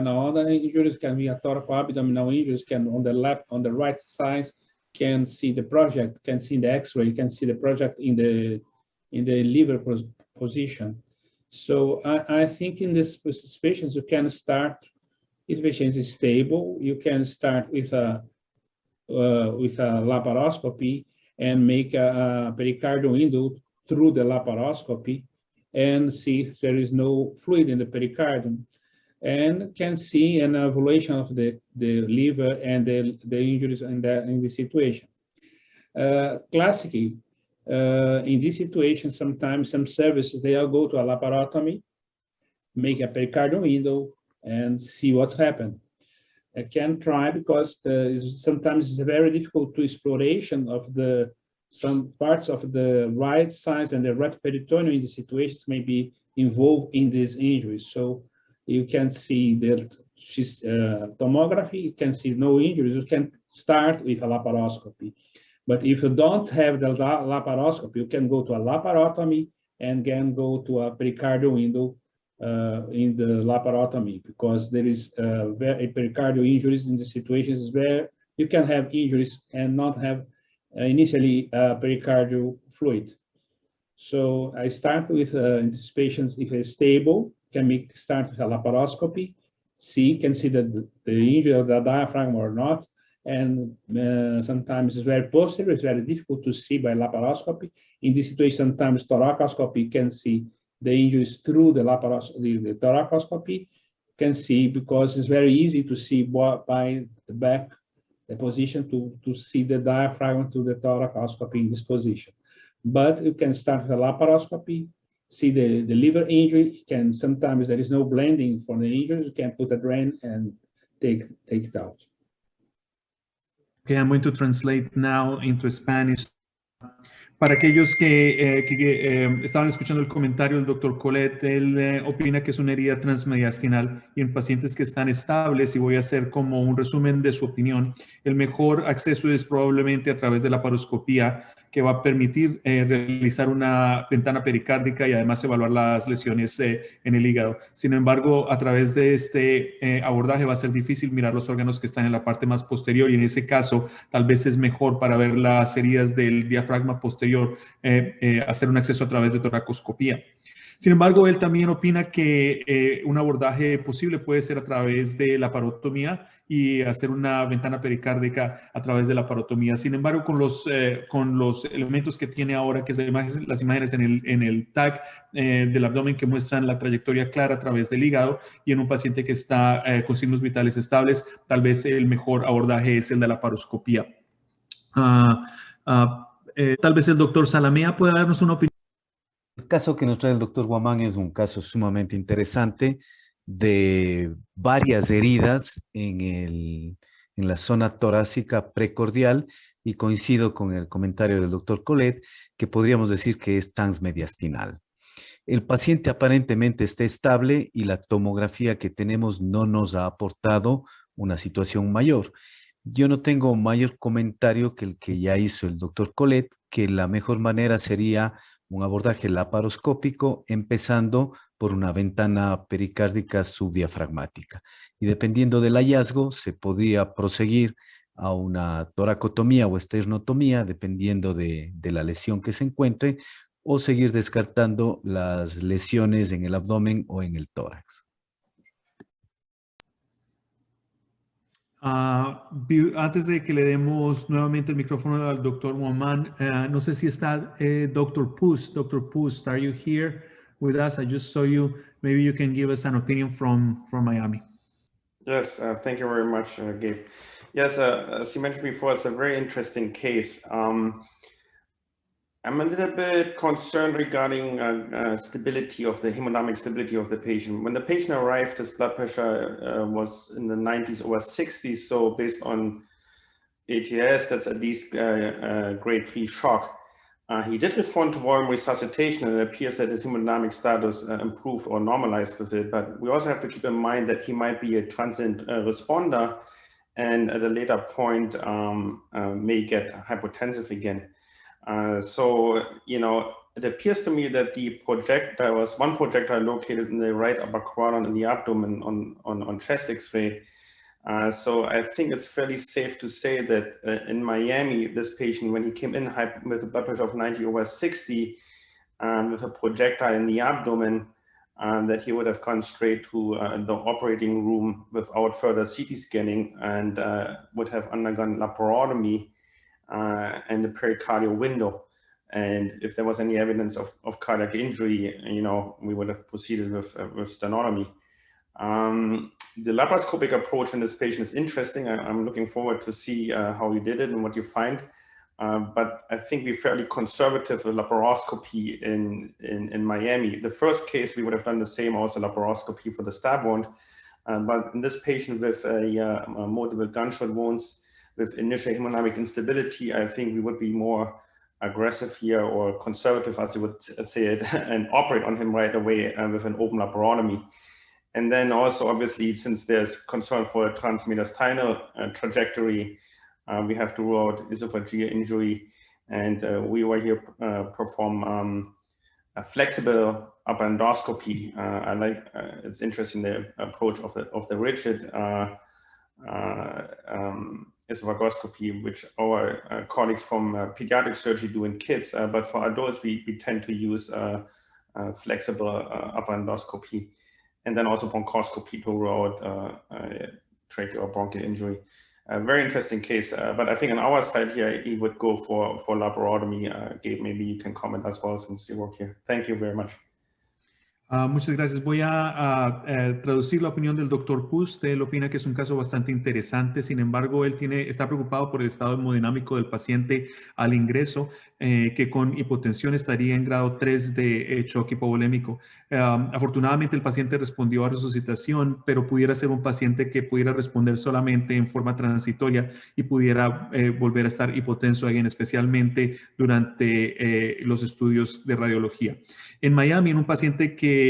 E: other injuries can be a thoracoabdominal injuries, can on the left, on the right side, can see the project, can see the X-ray, can see the project in the liver position. So I think in this patients you can start, if the patient is stable, you can start with a laparoscopy, and make a pericardial window through the laparoscopy and see if there is no fluid in the pericardium, and can see an evaluation of the liver and the injuries in the situation. Classically, in this situation, sometimes some services, they'll go to a laparotomy, make a pericardial window, and see what's happened. I can try because sometimes it's very difficult to exploration of some parts of the right sides and the right peritoneum in the situations may be involved in these injuries. So you can see the tomography, you can see no injuries, you can start with a laparoscopy. But if you don't have the laparoscopy, you can go to a laparotomy and then go to a pericardial window in the laparotomy, because there is pericardial injuries in the situations where you can have injuries and not have initially pericardial fluid. So I start with in these patients, if it's stable, start with a laparoscopy, can see the injury of the diaphragm or not, and sometimes it's very posterior, it's very difficult to see by laparoscopy. In this situation, sometimes thoracoscopy can see the injuries through the thoracoscopy, can see, because it's very easy to see by the back, the position to see the diaphragm to the thoracoscopy in this position. But you can start with a laparoscopy, see the liver injury, sometimes there is no blending for the injuries, you can put a drain and take it out.
C: Okay, I'm going to translate now into Spanish. Para aquellos que estaban escuchando el comentario del doctor Collet, él opina que es una herida transmediastinal y en pacientes que están estables, y voy a hacer como un resumen de su opinión, el mejor acceso es probablemente a través de la laparoscopía, que va a permitir realizar una ventana pericárdica y además evaluar las lesiones en el hígado. Sin embargo, a través de este abordaje va a ser difícil mirar los órganos que están en la parte más posterior, y en ese caso tal vez es mejor para ver las heridas del diafragma posterior hacer un acceso a través de toracoscopía. Sin embargo, él también opina que un abordaje posible puede ser a través de la laparotomía y hacer una ventana pericárdica a través de la laparotomía. Sin embargo, con los elementos que tiene ahora, que es las imágenes en el TAC del abdomen que muestran la trayectoria clara a través del hígado, y en un paciente que está con signos vitales estables, tal vez el mejor abordaje es el de la laparoscopía. Tal vez el doctor Salamea pueda darnos una opinión.
K: El caso que nos trae el doctor Guamán es un caso sumamente interesante de varias heridas en la zona torácica precordial, y coincido con el comentario del doctor Collet que podríamos decir que es transmediastinal. El paciente aparentemente está estable y la tomografía que tenemos no nos ha aportado una situación mayor. Yo no tengo mayor comentario que el que ya hizo el doctor Collet, que la mejor manera sería un abordaje laparoscópico, empezando por una ventana pericárdica subdiafragmática. Y dependiendo del hallazgo, se podría proseguir a una toracotomía o esternotomía, dependiendo de la lesión que se encuentre, o seguir descartando las lesiones en el abdomen o en el tórax.
C: Antes de que le demos nuevamente el micrófono al doctor Guamán, no sé si está Dr. Pust. Dr. Pust, are you here with us? I just saw you. Maybe you can give us an opinion from Miami.
L: Yes, thank you very much, Gabe. Yes, as you mentioned before, it's a very interesting case. I'm a little bit concerned regarding stability of the hemodynamic stability of the patient. When the patient arrived, his blood pressure was in the 90s over 60s. So based on ATS, that's at least grade 3 shock. He did respond to volume resuscitation, and it appears that his hemodynamic status improved or normalized with it. But we also have to keep in mind that he might be a transient responder, and at a later point may get hypotensive again. So, you know, it appears to me that the projectile was one projectile located in the right upper quadrant in the abdomen on chest X-ray. So I think it's fairly safe to say that in Miami, this patient, when he came in with a blood pressure of 90 over 60, with a projectile in the abdomen, that he would have gone straight to the operating room without further CT scanning, and would have undergone laparotomy and the pericardial window. And if there was any evidence of cardiac injury, you know, we would have proceeded with sternotomy. The laparoscopic approach in this patient is interesting. I'm looking forward to see how you did it and what you find. But I think we're fairly conservative with laparoscopy in Miami. The first case, we would have done the same, also laparoscopy for the stab wound. But in this patient with multiple gunshot wounds with initial hemodynamic instability, I think we would be more aggressive here, or conservative, as you would say it, and operate on him right away with an open laparotomy. And then also, obviously, since there's concern for a transmediastinal trajectory, we have to rule out esophageal injury, and we will here perform a flexible upper endoscopy. I like it's interesting, the approach of the rigid esophagoscopy, which our colleagues from pediatric surgery do in kids, but for adults we tend to use flexible upper endoscopy, and then also bronchoscopy to rule out tracheal or bronchial injury. A very interesting case, but I think on our side here, he would go for laparotomy. Gabe, maybe you can comment as well since you work here. Thank you very much.
C: Muchas gracias. Voy a traducir la opinión del doctor Pust. Él opina que es un caso bastante interesante. Sin embargo, él está preocupado por el estado hemodinámico del paciente al ingreso, que con hipotensión estaría en grado 3 de choque hipovolémico. Afortunadamente, el paciente respondió a resucitación, pero pudiera ser un paciente que pudiera responder solamente en forma transitoria y pudiera volver a estar hipotenso, especialmente durante los estudios de radiología. En Miami, en un paciente que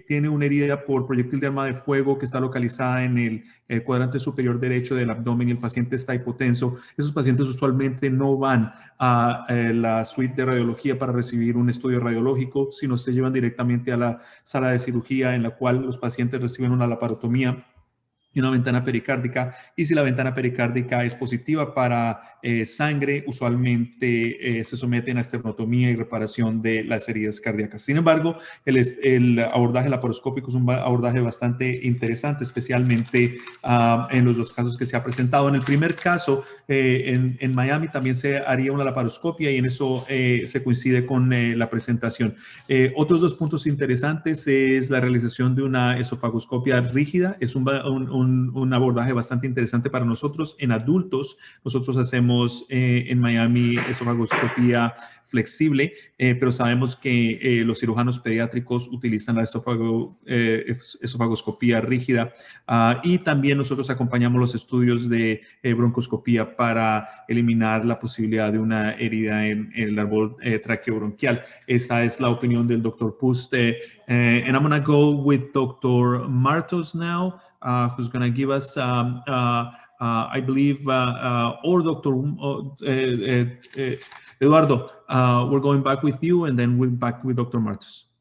C: tiene una herida por proyectil de arma de fuego que está localizada en el cuadrante superior derecho del abdomen y el paciente está hipotenso, esos pacientes usualmente no van a la suite de radiología para recibir un estudio radiológico, sino se llevan directamente a la sala de cirugía, en la cual los pacientes reciben una laparotomía y una ventana pericárdica, y si la ventana pericárdica es positiva para sangre, usualmente se someten a esternotomía y reparación de las heridas cardíacas. Sin embargo, el abordaje laparoscópico es un abordaje bastante interesante, especialmente en los dos casos que se ha presentado. En el primer caso, en Miami también se haría una laparoscopia, y en eso se coincide con la presentación. Otros dos puntos interesantes es la realización de una esofagoscopia rígida. Es un abordaje bastante interesante para nosotros. En adultos, nosotros hacemos en Miami esofagoscopía flexible, pero sabemos que los cirujanos pediátricos utilizan la esofagoscopía rígida, y también nosotros acompañamos los estudios de broncoscopía para eliminar la posibilidad de una herida en el árbol traqueobronquial. Esa es la opinión del Dr. Pust. And I'm going to go with Dr. Martos now, who's going to give us I believe, or Dr. Eduardo, we're going back with you, and then we're back with Dr. Martos.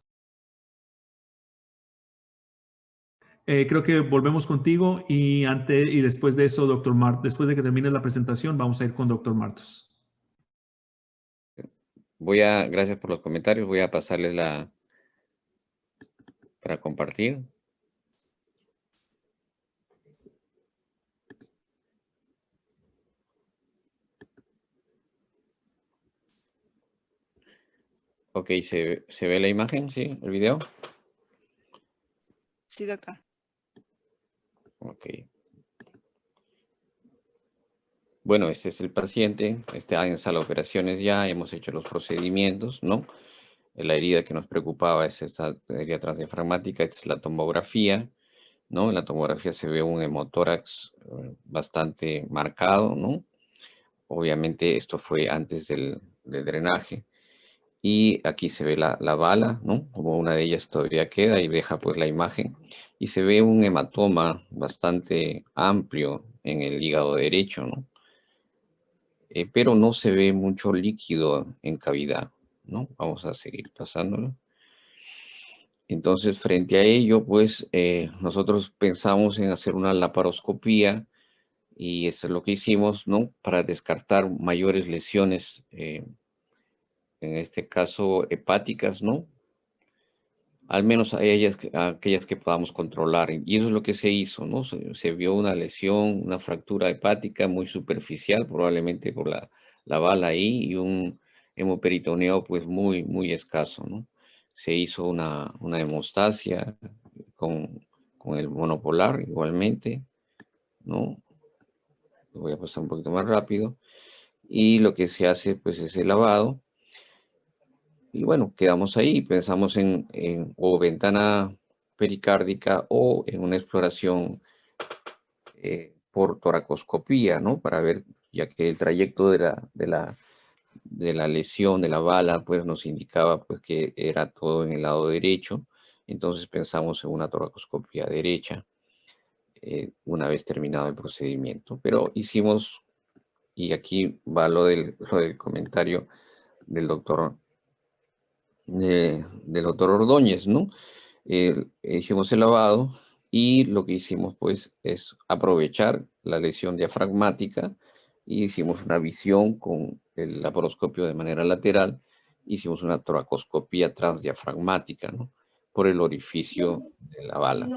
C: Creo que volvemos contigo, y después de eso, Dr. Martos, después de que termine la presentación, vamos a ir con Dr. Martos.
B: Gracias por los comentarios. Voy a pasarles para compartir. Ok, ¿se ve la imagen? ¿Sí? ¿El video?
H: Sí, doctor.
B: Ok. Bueno, este es el paciente. Está en sala de operaciones ya. Hemos hecho los procedimientos, ¿no? La herida que nos preocupaba es esta herida transdiafragmática. Esta es la tomografía, ¿no? En la tomografía se ve un hemotórax bastante marcado, ¿no? Obviamente esto fue antes del drenaje. Y aquí se ve la bala, ¿no? Como una de ellas todavía queda, y deja pues la imagen. Y se ve un hematoma bastante amplio en el hígado derecho, ¿no? Pero no se ve mucho líquido en cavidad, ¿no? Vamos a seguir pasándolo. Entonces, frente a ello, pues, nosotros pensamos en hacer una laparoscopía, y eso es lo que hicimos, ¿no? Para descartar mayores lesiones, en este caso hepáticas, ¿no? Al menos aquellas que podamos controlar. Y eso es lo que se hizo, ¿no? Se vio una lesión, una fractura hepática muy superficial, probablemente por la la bala ahí y un hemoperitoneo pues muy escaso, ¿no? Se hizo una hemostasia con el monopolar igualmente, ¿no? Voy a pasar un poquito más rápido. Y lo que se hace pues es el lavado. Y bueno, quedamos ahí, pensamos en o ventana pericárdica o en una exploración por toracoscopía, ¿no? Para ver, ya que el trayecto de la lesión, de la bala, pues nos indicaba pues que era todo en el lado derecho. Entonces pensamos en una toracoscopía derecha una vez terminado el procedimiento. Pero hicimos, y aquí va lo del comentario del doctor Ordóñez, ¿no? Hicimos el lavado y lo que hicimos pues es aprovechar la lesión diafragmática y hicimos una visión con el laparoscopio de manera lateral, hicimos una toracoscopía transdiafragmática, ¿no? Por el orificio de la bala.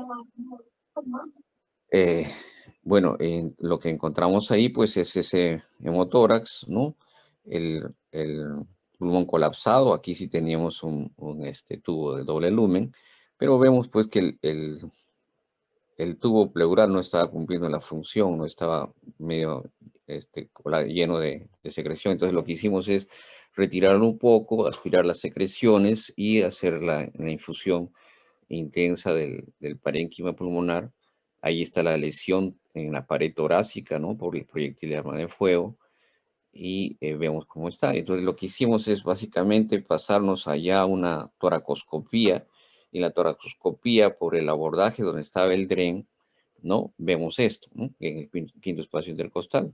B: Bueno, lo que encontramos ahí pues es ese hemotórax, ¿no? El pulmón colapsado, aquí sí teníamos un tubo de doble lumen, pero vemos pues que el tubo pleural no estaba cumpliendo la función, no estaba medio lleno de secreción. Entonces lo que hicimos es retirarlo un poco, aspirar las secreciones y hacer la infusión intensa del parénquima pulmonar. Ahí está la lesión en la pared torácica, ¿no? Por el proyectil de arma de fuego. Y vemos cómo está. Entonces lo que hicimos es básicamente pasarnos allá a una toracoscopía. Y la toracoscopía, por el abordaje donde estaba el DREN, ¿no? Vemos esto, ¿no? En el quinto espacio intercostal.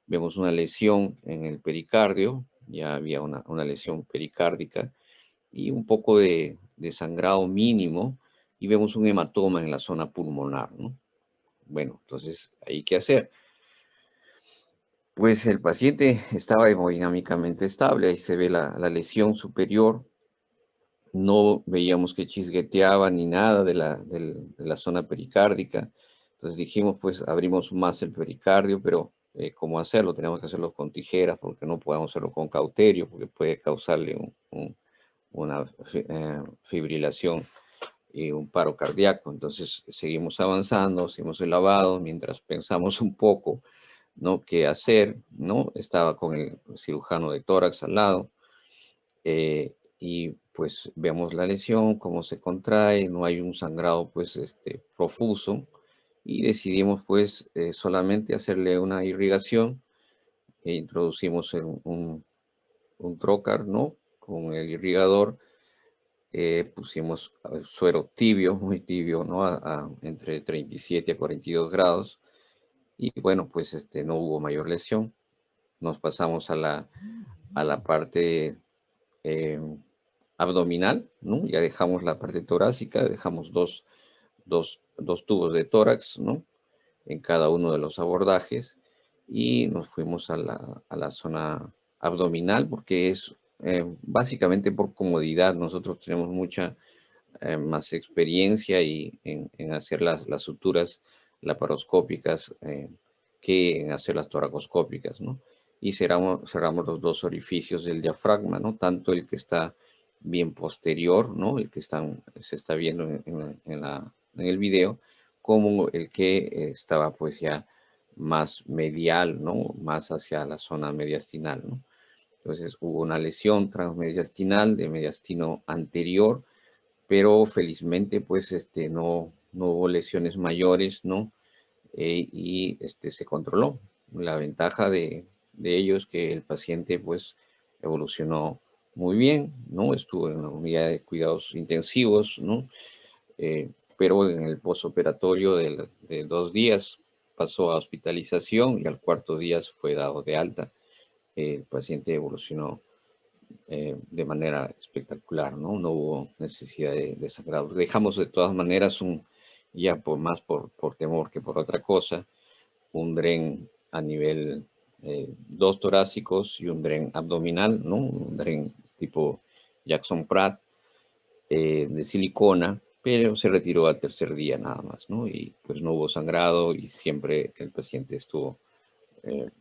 B: Vemos una lesión en el pericardio, ya había una lesión pericárdica y un poco de sangrado mínimo, y vemos un hematoma en la zona pulmonar, ¿no? Bueno, entonces, ¿ahí qué hacer? Pues el paciente estaba hemodinámicamente estable, ahí se ve la lesión superior, no veíamos que chisgueteaba ni nada de la zona pericárdica, entonces dijimos, pues abrimos más el pericardio, pero ¿cómo hacerlo? Tenemos que hacerlo con tijeras, porque no podemos hacerlo con cauterio, porque puede causarle una fibrilación y un paro cardíaco. Entonces seguimos avanzando, seguimos el lavado, mientras pensamos un poco, ¿no? ¿Qué hacer? ¿No? Estaba con el cirujano de tórax al lado y pues vemos la lesión, cómo se contrae, no hay un sangrado pues profuso, y decidimos pues solamente hacerle una irrigación e introducimos un trocar, ¿no? Con el irrigador. Pusimos suero tibio, muy tibio, ¿no? Entre 37 a 42 grados. Y bueno, pues no hubo mayor lesión. Nos pasamos a la parte abdominal, ¿no? Ya dejamos la parte torácica, dejamos dos tubos de tórax, ¿no? En cada uno de los abordajes, y nos fuimos a la zona abdominal, porque es básicamente por comodidad. Nosotros tenemos mucha más experiencia en hacer las suturas laparoscópicas que en hacer las toracoscópicas, ¿no? Y cerramos los dos orificios del diafragma, ¿no? Tanto el que está bien posterior, ¿no? El que se está viendo en el video, como el que estaba pues ya más medial, ¿no? Más hacia la zona mediastinal, ¿no? Entonces hubo una lesión transmediastinal de mediastino anterior, pero felizmente pues no hubo lesiones mayores, ¿no? Y se controló. La ventaja de ello es que el paciente pues evolucionó muy bien, ¿no? Estuvo en una unidad de cuidados intensivos, ¿no? Pero en el postoperatorio de 2 días pasó a hospitalización y al cuarto día fue dado de alta. El paciente evolucionó de manera espectacular, ¿no? No hubo necesidad de sangrado. Dejamos de todas maneras ya más por temor que por otra cosa, un DREN a nivel 2 torácicos y un DREN abdominal, ¿no? Un DREN tipo Jackson Pratt de silicona, pero se retiró al tercer día nada más, ¿no? Y pues no hubo sangrado y siempre el paciente estuvo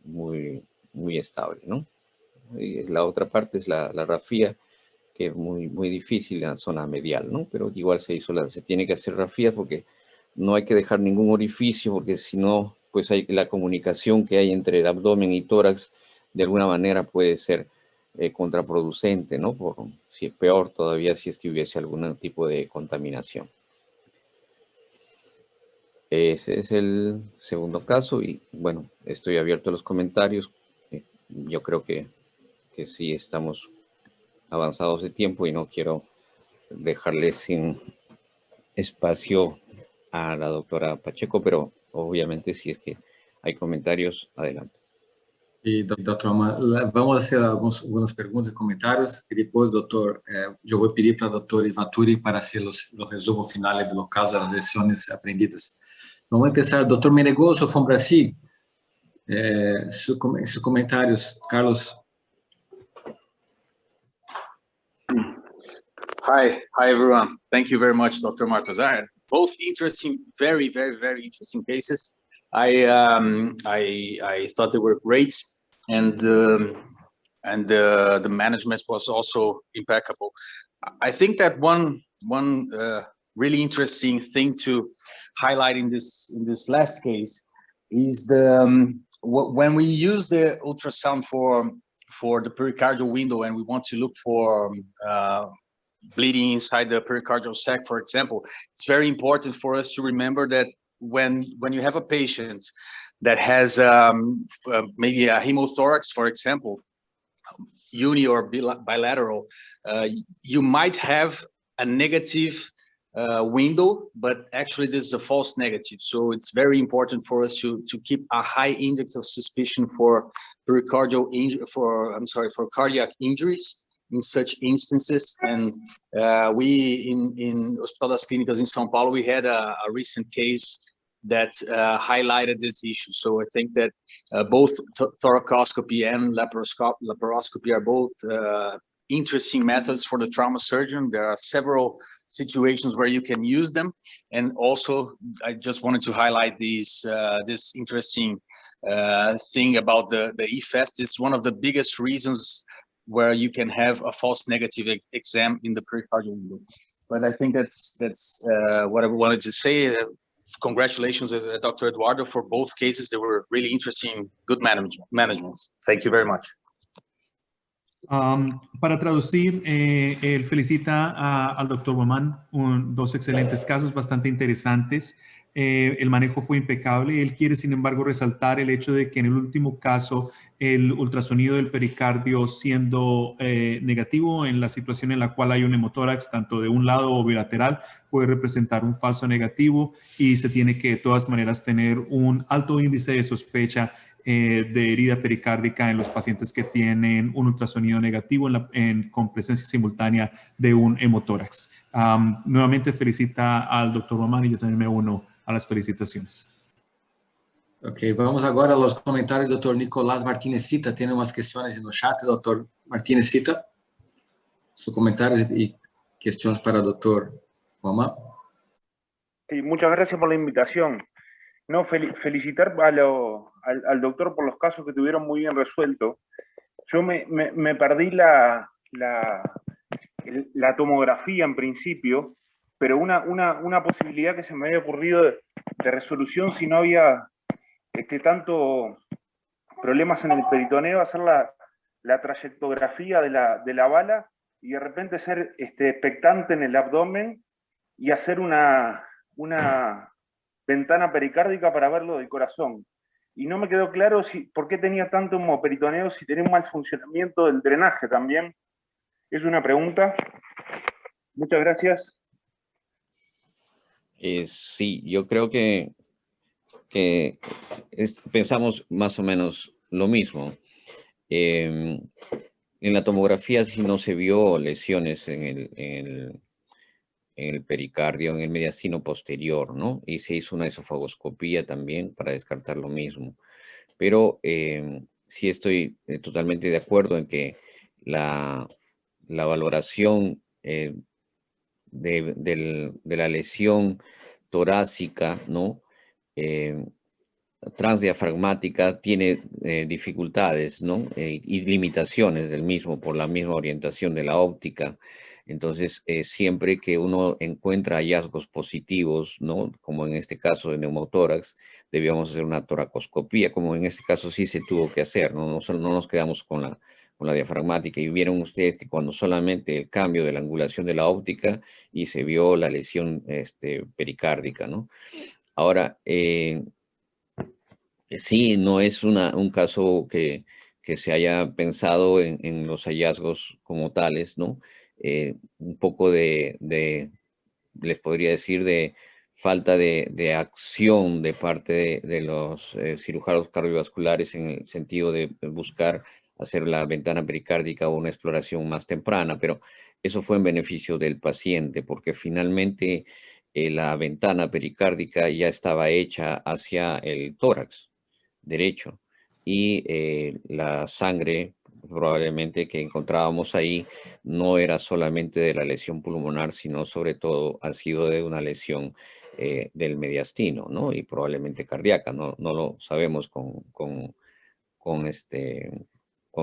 B: muy estable, ¿no? Y la otra parte es la rafía, que es muy difícil en la zona medial, ¿no? Pero igual se tiene que hacer rafía porque no hay que dejar ningún orificio, porque si no, pues hay la comunicación que hay entre el abdomen y tórax, de alguna manera puede ser contraproducente, ¿no? Si es peor todavía si es que hubiese algún tipo de contaminación. Ese es el segundo caso y bueno, estoy abierto a los comentarios. Yo creo que sí estamos avanzados de tiempo y no quiero dejarle sin espacio a la doctora Pacheco, pero obviamente si es que hay comentarios, adelante.
A: E, doutor Amar, vamos fazer algumas perguntas e comentários, e depois, doutor, eu vou pedir para o doutor Ivaturi para fazer o resumo final do caso das lições aprendidas. Vamos começar, doutor Menegoso, from Brasil. Seus comentários, Carlos.
M: Hi everyone. Thank you very much, Dr. Martozar. Both interesting, very interesting cases. I thought they were great, and the management was also impeccable. I think that one really interesting thing to highlight in this last case is when we use the ultrasound for the pericardial window and we want to look for bleeding inside the pericardial sac, for example, it's very important for us to remember that when you have a patient that has maybe a hemothorax, for example, uni or bilateral, you might have a negative window, but actually this is a false negative. So it's very important for us to keep a high index of suspicion for pericardial for cardiac injuries in such instances. And we in Hospital das Clínicas in São Paulo, we had a recent case that highlighted this issue. So I think that both thoracoscopy and laparoscopy are both interesting methods for the trauma surgeon. There are several situations where you can use them, and also I just wanted to highlight this interesting thing about the EFAST. It's one of the biggest reasons where you can have a false negative exam in the pericardial window. But I think that's what I wanted to say. Congratulations, Dr. Eduardo, for both cases. They were really interesting, good management. Thank you very much.
C: Para traducir, él felicita al doctor Guamán, dos excelentes casos bastante interesantes. El manejo fue impecable. Él quiere, sin embargo, resaltar el hecho de que en el último caso, el ultrasonido del pericardio siendo negativo en la situación en la cual hay un hemotórax, tanto de un lado o bilateral, puede representar un falso negativo y se tiene que, de todas maneras, tener un alto índice de sospecha de herida pericárdica en los pacientes que tienen un ultrasonido negativo con presencia simultánea de un hemotórax. Nuevamente felicita al doctor Guamán y yo también me uno a las felicitaciones.
A: Ok, vamos agora aos comentários do Dr. Nicolás Martínez Cita. Tem umas questões no chat, Dr. Martínez Cita. Sus comentarios y cuestiones para el Dr. Guamán.
N: Sí, muchas gracias por la invitación. No, felicitar al doctor por los casos que tuvieron muy bien resueltos. Yo me perdí la tomografía en principio, pero una posibilidad que se me había ocurrido de resolución si no había tanto problemas en el peritoneo, hacer la trayectografía de la bala y de repente ser expectante en el abdomen y hacer una ventana pericárdica para verlo del corazón. Y no me quedó claro por qué tenía tanto hemoperitoneo, si tenía un mal funcionamiento del drenaje también. Es una pregunta. Muchas gracias.
B: Sí, yo creo que pensamos más o menos lo mismo. En la tomografía sí no se vio lesiones en el pericardio, en el mediastino posterior, ¿no? Y se hizo una esofagoscopía también para descartar lo mismo. Pero sí estoy totalmente de acuerdo en que la valoración de la lesión torácica, ¿no? transdiafragmática tiene dificultades, ¿no? Y limitaciones del mismo por la misma orientación de la óptica. Entonces, siempre que uno encuentra hallazgos positivos, ¿no? Como en este caso de neumotórax, debíamos hacer una toracoscopía, como en este caso sí se tuvo que hacer, ¿no? No nos quedamos con la diafragmática, y vieron ustedes que cuando solamente el cambio de la angulación de la óptica y se vio la lesión pericárdica, ¿no? Ahora, sí, no es un caso que se haya pensado en los hallazgos como tales, ¿no? Un poco les podría decir, de falta de acción de parte de los cirujanos cardiovasculares en el sentido de buscar hacer la ventana pericárdica o una exploración más temprana, pero eso fue en beneficio del paciente, porque finalmente la ventana pericárdica ya estaba hecha hacia el tórax derecho, y la sangre probablemente que encontrábamos ahí no era solamente de la lesión pulmonar, sino sobre todo ha sido de una lesión del mediastino, ¿no? Y probablemente cardíaca, no lo sabemos con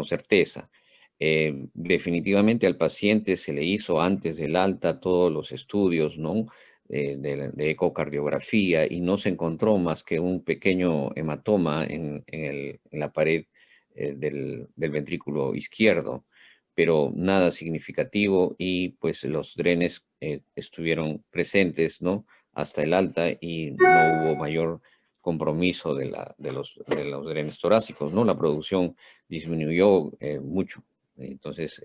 B: certeza. Definitivamente al paciente se le hizo antes del alta todos los estudios, ¿no? De ecocardiografía, y no se encontró más que un pequeño hematoma en la pared del ventrículo izquierdo, pero nada significativo, y pues los drenes estuvieron presentes, ¿no? Hasta el alta, y no hubo mayor compromiso de los drenes torácicos, ¿no? La producción disminuyó mucho, entonces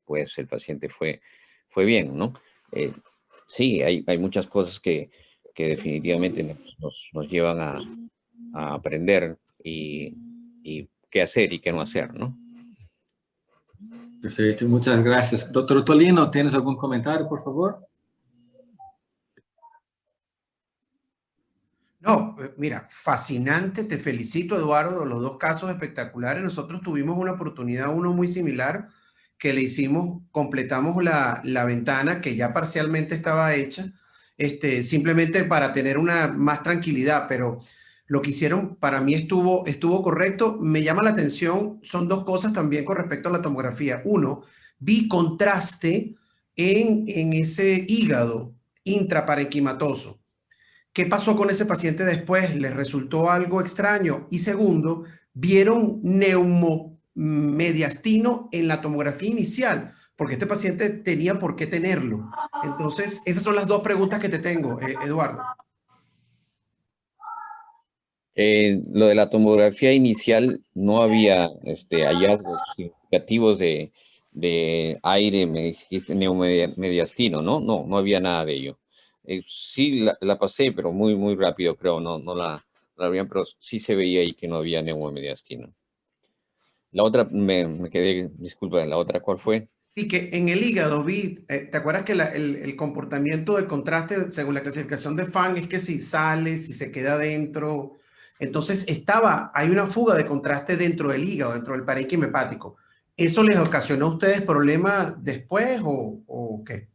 B: pues el paciente fue bien, ¿no? Sí, hay muchas cosas que definitivamente nos llevan a aprender y qué hacer y qué no hacer, ¿no?
A: Perfecto, muchas gracias. Doctor Tolino, ¿tienes algún comentario, por favor?
J: No, mira, fascinante, te felicito, Eduardo, los dos casos espectaculares. Nosotros tuvimos una oportunidad, uno muy similar, que le hicimos, completamos la ventana que ya parcialmente estaba hecha, simplemente para tener una más tranquilidad, pero lo que hicieron para mí estuvo correcto. Me llama la atención, son dos cosas también con respecto a la tomografía. Uno, vi contraste en ese hígado intraparenquimatoso. ¿Qué pasó con ese paciente después? ¿Les resultó algo extraño? Y segundo, ¿vieron neumomediastino en la tomografía inicial? Porque este paciente tenía por qué tenerlo. Entonces, esas son las dos preguntas que te tengo, Eduardo.
B: Lo de la tomografía inicial, no había hallazgos significativos de aire, me dijiste, neumomediastino, ¿no? No había nada de ello. Sí la pasé, pero muy rápido, creo, no la habían, pero sí se veía ahí que no había neumomediastino. La otra, me quedé, disculpa, ¿la otra cuál fue?
J: Sí, que en el hígado vi, ¿te acuerdas que el comportamiento del contraste, según la clasificación de Fan, es que si sale, si se queda dentro? Entonces hay una fuga de contraste dentro del hígado, dentro del parénquima hepático. ¿Eso les ocasionó a ustedes problemas después o qué?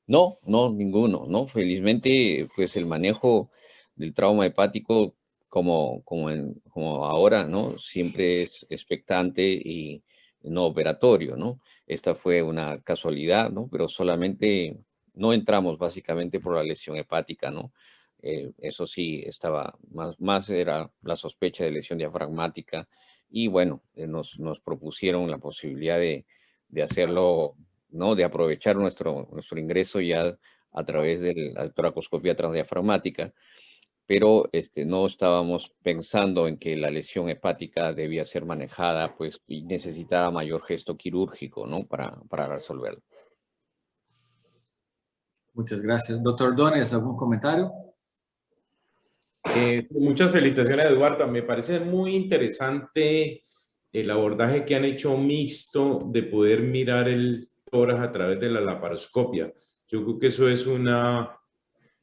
B: No, ninguno, ¿no? Felizmente, pues el manejo del trauma hepático, como ahora, ¿no? Siempre es expectante y no operatorio, ¿no? Esta fue una casualidad, ¿no? Pero solamente no entramos básicamente por la lesión hepática, ¿no? Eso sí, estaba más era la sospecha de lesión diafragmática, y bueno, nos propusieron la posibilidad de hacerlo, ¿no? De aprovechar nuestro ingreso ya a través de la toracoscopía transdiafragmática, pero no estábamos pensando en que la lesión hepática debía ser manejada, pues, y necesitaba mayor gesto quirúrgico, ¿no? Para resolverlo.
A: Muchas gracias. Doctor Dones, ¿algún comentario?
D: Muchas felicitaciones, Eduardo. Me parece muy interesante el abordaje que han hecho mixto de poder mirar el tórax a través de la laparoscopia. Yo creo que eso es una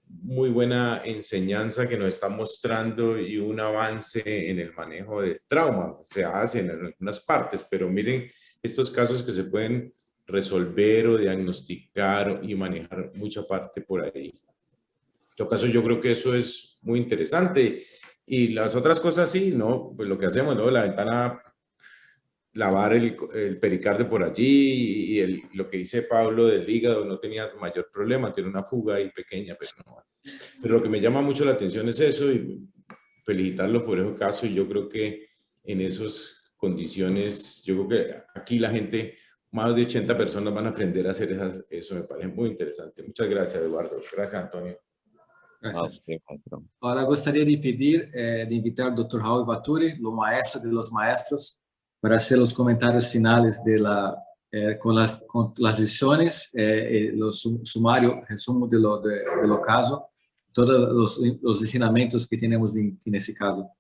D: muy buena enseñanza que nos está mostrando y un avance en el manejo del trauma. Se hace en algunas partes, pero miren estos casos que se pueden resolver o diagnosticar y manejar mucha parte por ahí. En todo caso, yo creo que eso es muy interesante. Y las otras cosas sí, ¿no? Pues lo que hacemos, ¿no? La ventana, lavar el pericardio por allí y lo que dice Pablo del hígado no tenía mayor problema, tiene una fuga ahí pequeña, pero no más. Pero lo que me llama mucho la atención es eso y felicitarlo por ese caso y yo creo que en esas condiciones, yo creo que aquí la gente, más de 80 personas van a aprender a hacer eso, me parece muy interesante. Muchas gracias, Eduardo. Gracias, Antonio.
A: Gracias. Ahora gostaria de pedir, de invitar al Dr. Raul Vaturi, lo maestro de los maestros, para hacer los comentarios finales de con las lições, los sumario, resumo de lo caso, todos los ensinamentos que tenemos en ese caso.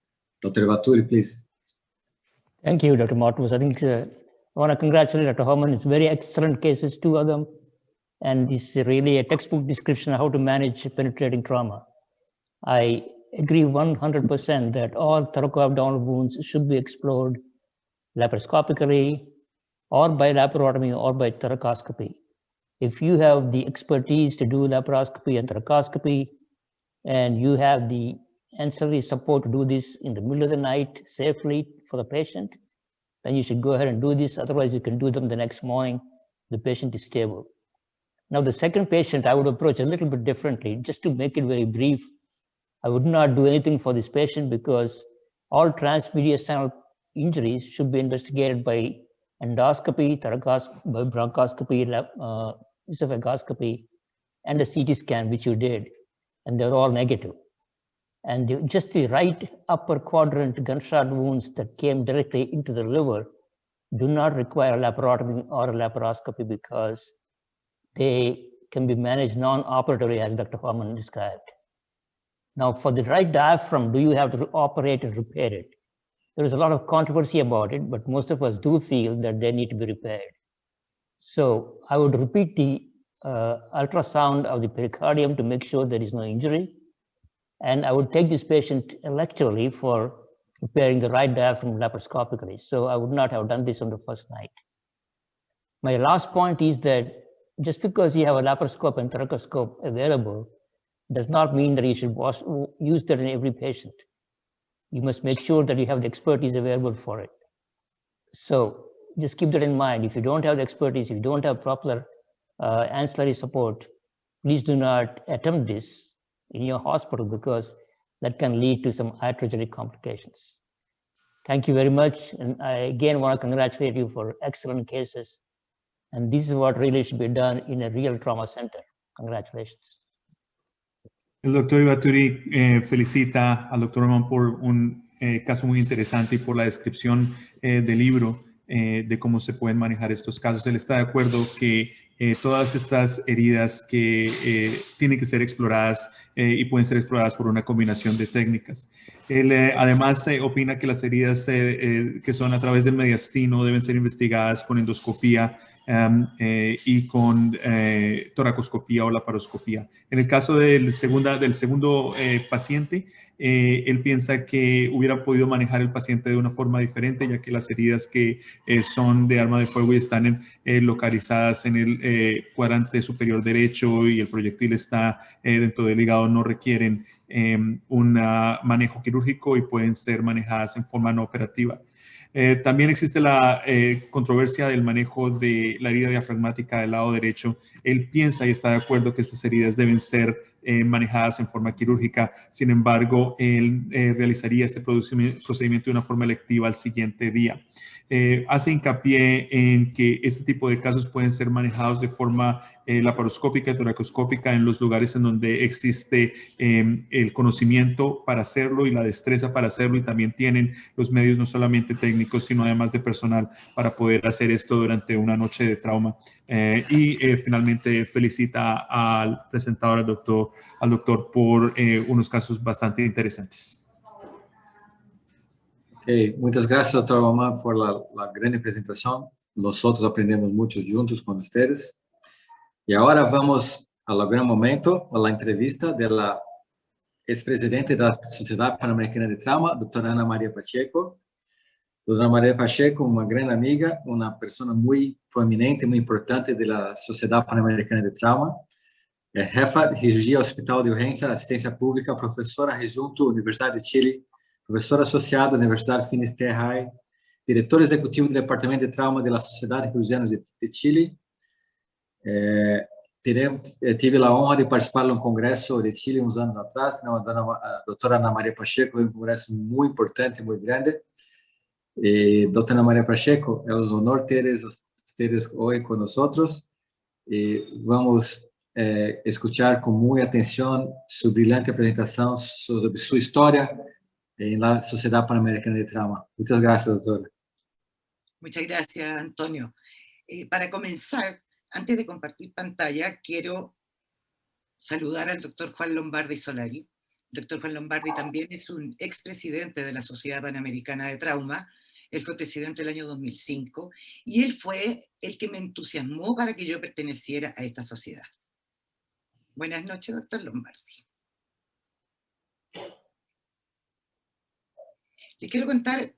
A: Dr. Vaturi, please.
F: Thank you, Dr. Martins. I think I want to congratulate Dr. Herman. It's very excellent cases, 2 of them. And this is really a textbook description of how to manage penetrating trauma. I agree 100% that all thoracoabdominal wounds should be explored laparoscopically or by laparotomy or by thoracoscopy. If you have the expertise to do laparoscopy and thoracoscopy, and you have the ancillary support to do this in the middle of the night safely for the patient, then you should go ahead and do this. Otherwise, you can do them the next morning. The patient is stable. Now, the second patient, I would approach a little bit differently. Just to make it very brief, I would not do anything for this patient because all transmediastinal injuries should be investigated by endoscopy, by bronchoscopy, esophagoscopy, and a CT scan, which you did, and they're all negative. And just the right upper quadrant gunshot wounds that came directly into the liver do not require a laparotomy or a laparoscopy because they can be managed non-operatively, as Dr. Herman described. Now, for the right diaphragm, do you have to operate and repair it? There is a lot of controversy about it, but most of us do feel that they need to be repaired. So I would repeat the ultrasound of the pericardium to make sure there is no injury. And I would take this patient electively for repairing the right diaphragm laparoscopically. So I would not have done this on the first night. My last point is that just because you have a laparoscope and thoracoscope available does not mean that you should use that in every patient. You must make sure that you have the expertise available for it. So just keep that in mind. If you don't have the expertise, if you don't have proper ancillary support, please do not attempt this in your hospital because that can lead to some iatrogenic complications. Thank you very much. And I again want to congratulate you for excellent cases. And this is what really should be done in a real trauma center. Congratulations.
C: El doctor Vaturi felicita al doctor Herman por un caso muy interesante y por la descripción del libro de cómo se pueden manejar estos casos. Él está de acuerdo que todas estas heridas que tienen que ser exploradas y pueden ser exploradas por una combinación de técnicas. Él además opina que las heridas que son a través del mediastino deben ser investigadas con endoscopía y con toracoscopía o laparoscopía. En el caso del segundo paciente, él piensa que hubiera podido manejar el paciente de una forma diferente, ya que las heridas que son de arma de fuego y están localizadas en el cuadrante superior derecho y el proyectil está dentro del hígado, no requieren un manejo quirúrgico y pueden ser manejadas en forma no operativa. También existe la controversia del manejo de la herida diafragmática del lado derecho. Él piensa y está de acuerdo que estas heridas deben ser manejadas en forma quirúrgica. Sin embargo, él realizaría este procedimiento de una forma electiva al siguiente día. Hace hincapié en que este tipo de casos pueden ser manejados de forma laparoscópica y toracoscópica en los lugares en donde existe el conocimiento para hacerlo y la destreza para hacerlo, y también tienen los medios no solamente técnicos, sino además de personal para poder hacer esto durante una noche de trauma. Finalmente felicita al presentador, al doctor por unos casos bastante interesantes.
A: Okay, muchas gracias, doctor Mamá, por la gran presentación. Nosotros aprendemos mucho juntos con ustedes. Y ahora vamos al gran momento, a la entrevista de la expresidente de la Sociedad Panamericana de Trauma, doctora Ana María Pacheco. Doctora María Pacheco, una gran amiga, una persona muy prominente, muy importante de la Sociedad Panamericana de Trauma. Jefa de Cirurgia Hospital de Urgência, Assistência Pública, professora adjunto Universidade de Chile, professor associado da Universidade Finisterrae, diretor executivo do Departamento de Trauma da Sociedade Cruziana de Chile. Tive a honra de participar de um congresso de Chile uns anos atrás, a doutora Ana Maria Pacheco, um congresso muito importante, muito grande. E doutora Ana Maria Pacheco, é um honor ter vocês hoje conosco. E vamos escutar com muita atenção sua brilhante apresentação sobre sua história na Sociedade Pan-Americana de Trauma. Muchas gracias, doctora.
I: Muchas gracias, Antonio. Para comenzar, antes de compartir pantalla, quiero saludar al doctor Juan Lombardi Solari. El doctor Juan Lombardi también es un expresidente de la Sociedad Panamericana de Trauma. Él fue presidente del año 2005 y él fue el que me entusiasmó para que yo perteneciera a esta sociedad. Buenas noches, doctor Lombardi. Les quiero contar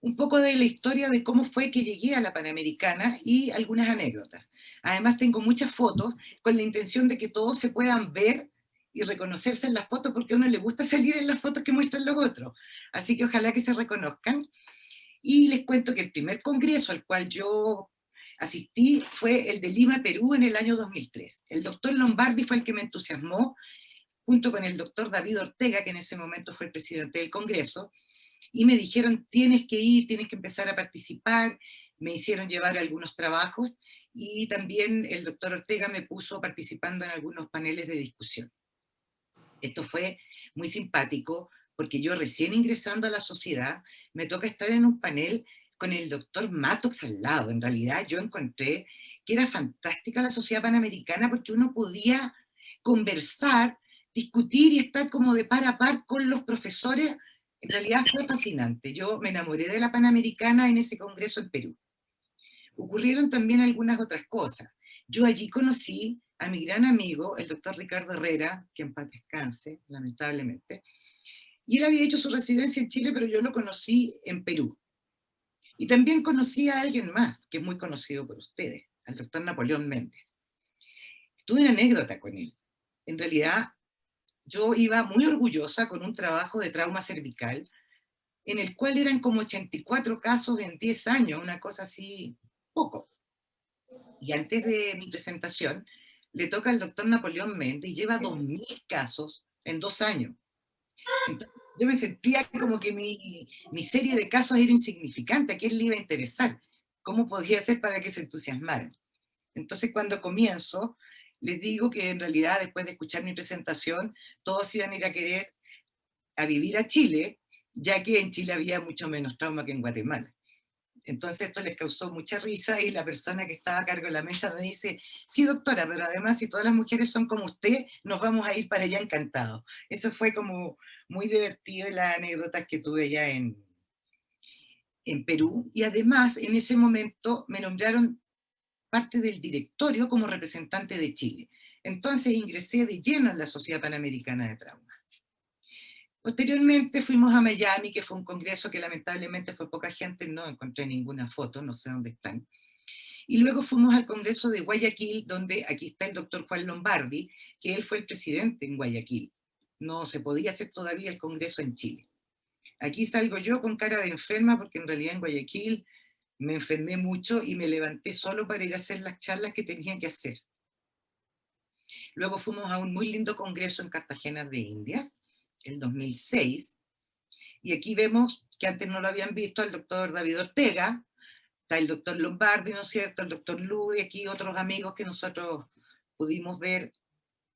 I: un poco de la historia de cómo fue que llegué a la Panamericana y algunas anécdotas. Además tengo muchas fotos con la intención de que todos se puedan ver y reconocerse en las fotos, porque a uno le gusta salir en las fotos que muestran los otros. Así que ojalá que se reconozcan. Y les cuento que el primer congreso al cual yo asistí fue el de Lima, Perú, en el año 2003. El doctor Lombardi fue el que me entusiasmó, junto con el doctor David Ortega, que en ese momento fue el presidente del congreso, y me dijeron, tienes que ir, tienes que empezar a participar. Me hicieron llevar algunos trabajos, y también el doctor Ortega me puso participando en algunos paneles de discusión. Esto fue muy simpático, porque yo recién ingresando a la sociedad, me toca estar en un panel con el doctor Mattox al lado. En realidad yo encontré que era fantástica la Sociedad Panamericana, porque uno podía conversar, discutir y estar como de par a par con los profesores. En realidad fue fascinante. Yo me enamoré de la Panamericana en ese congreso en Perú. Ocurrieron también algunas otras cosas. Yo allí conocí a mi gran amigo, el doctor Ricardo Herrera, que en paz descanse, lamentablemente, y él había hecho su residencia en Chile, pero yo lo conocí en Perú. Y también conocí a alguien más, que es muy conocido por ustedes, al doctor Napoleón Méndez. Tuve una anécdota con él. En realidad, yo iba muy orgullosa con un trabajo de trauma cervical, en el cual eran como 84 casos en 10 años, una cosa así, poco. Y antes de mi presentación, le toca al doctor Napoleón Méndez y lleva 2000 casos en 2 años. Entonces, yo me sentía como que mi serie de casos era insignificante. ¿A quién le iba a interesar? ¿Cómo podía ser para que se entusiasmaran? Entonces, cuando comienzo, les digo que en realidad, después de escuchar mi presentación, todos iban a ir a querer a vivir a Chile, ya que en Chile había mucho menos trauma que en Guatemala. Entonces esto les causó mucha risa, y la persona que estaba a cargo de la mesa me dice, sí doctora, pero además si todas las mujeres son como usted, nos vamos a ir para allá encantados. Eso fue como muy divertido, las anécdotas que tuve allá en Perú. Y además en ese momento me nombraron parte del directorio como representante de Chile. Entonces ingresé de lleno en la Sociedad Panamericana de Trauma. Posteriormente fuimos a Miami, que fue un congreso que lamentablemente fue poca gente, no encontré ninguna foto, no sé dónde están. Y luego fuimos al congreso de Guayaquil, donde aquí está el doctor Juan Lombardi, que él fue el presidente en Guayaquil. No se podía hacer todavía el congreso en Chile. Aquí salgo yo con cara de enferma, porque en realidad en Guayaquil me enfermé mucho y me levanté solo para ir a hacer las charlas que tenía que hacer. Luego fuimos a un muy lindo congreso en Cartagena de Indias, el 2006, y aquí vemos que antes no lo habían visto al doctor David Ortega, está el doctor Lombardi, ¿no es cierto?, el doctor Lu, y aquí otros amigos que nosotros pudimos ver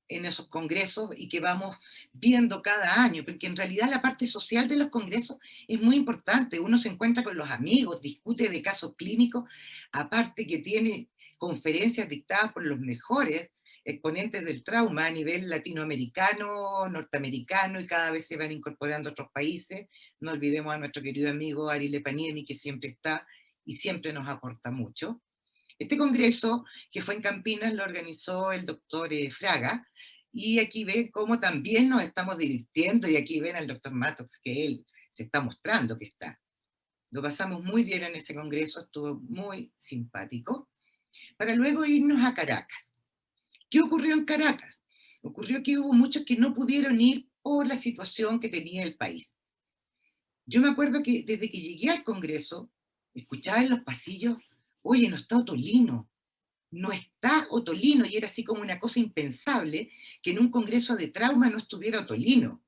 I: en esos congresos y que vamos viendo cada año, porque en realidad la parte social de los congresos es muy importante. Uno se encuentra con los amigos, discute de casos clínicos, aparte que tiene conferencias dictadas por los mejores exponentes del trauma a nivel latinoamericano, norteamericano, y cada vez se van incorporando otros países. No olvidemos a nuestro querido amigo Ari Lepaniemi, que siempre está y siempre nos aporta mucho. Este congreso, que fue en Campinas, lo organizó el doctor Fraga, y aquí ven cómo también nos estamos divirtiendo, y aquí ven al doctor Mattox, que él se está mostrando que está. Lo pasamos muy bien en ese congreso, estuvo muy simpático, para luego irnos a Caracas. ¿Qué ocurrió en Caracas? Ocurrió que hubo muchos que no pudieron ir por la situación que tenía el país. Yo me acuerdo que desde que llegué al Congreso, escuchaba en los pasillos, oye, no está Ottolino, no está Ottolino, y era así como una cosa impensable que en un Congreso de trauma no estuviera Ottolino.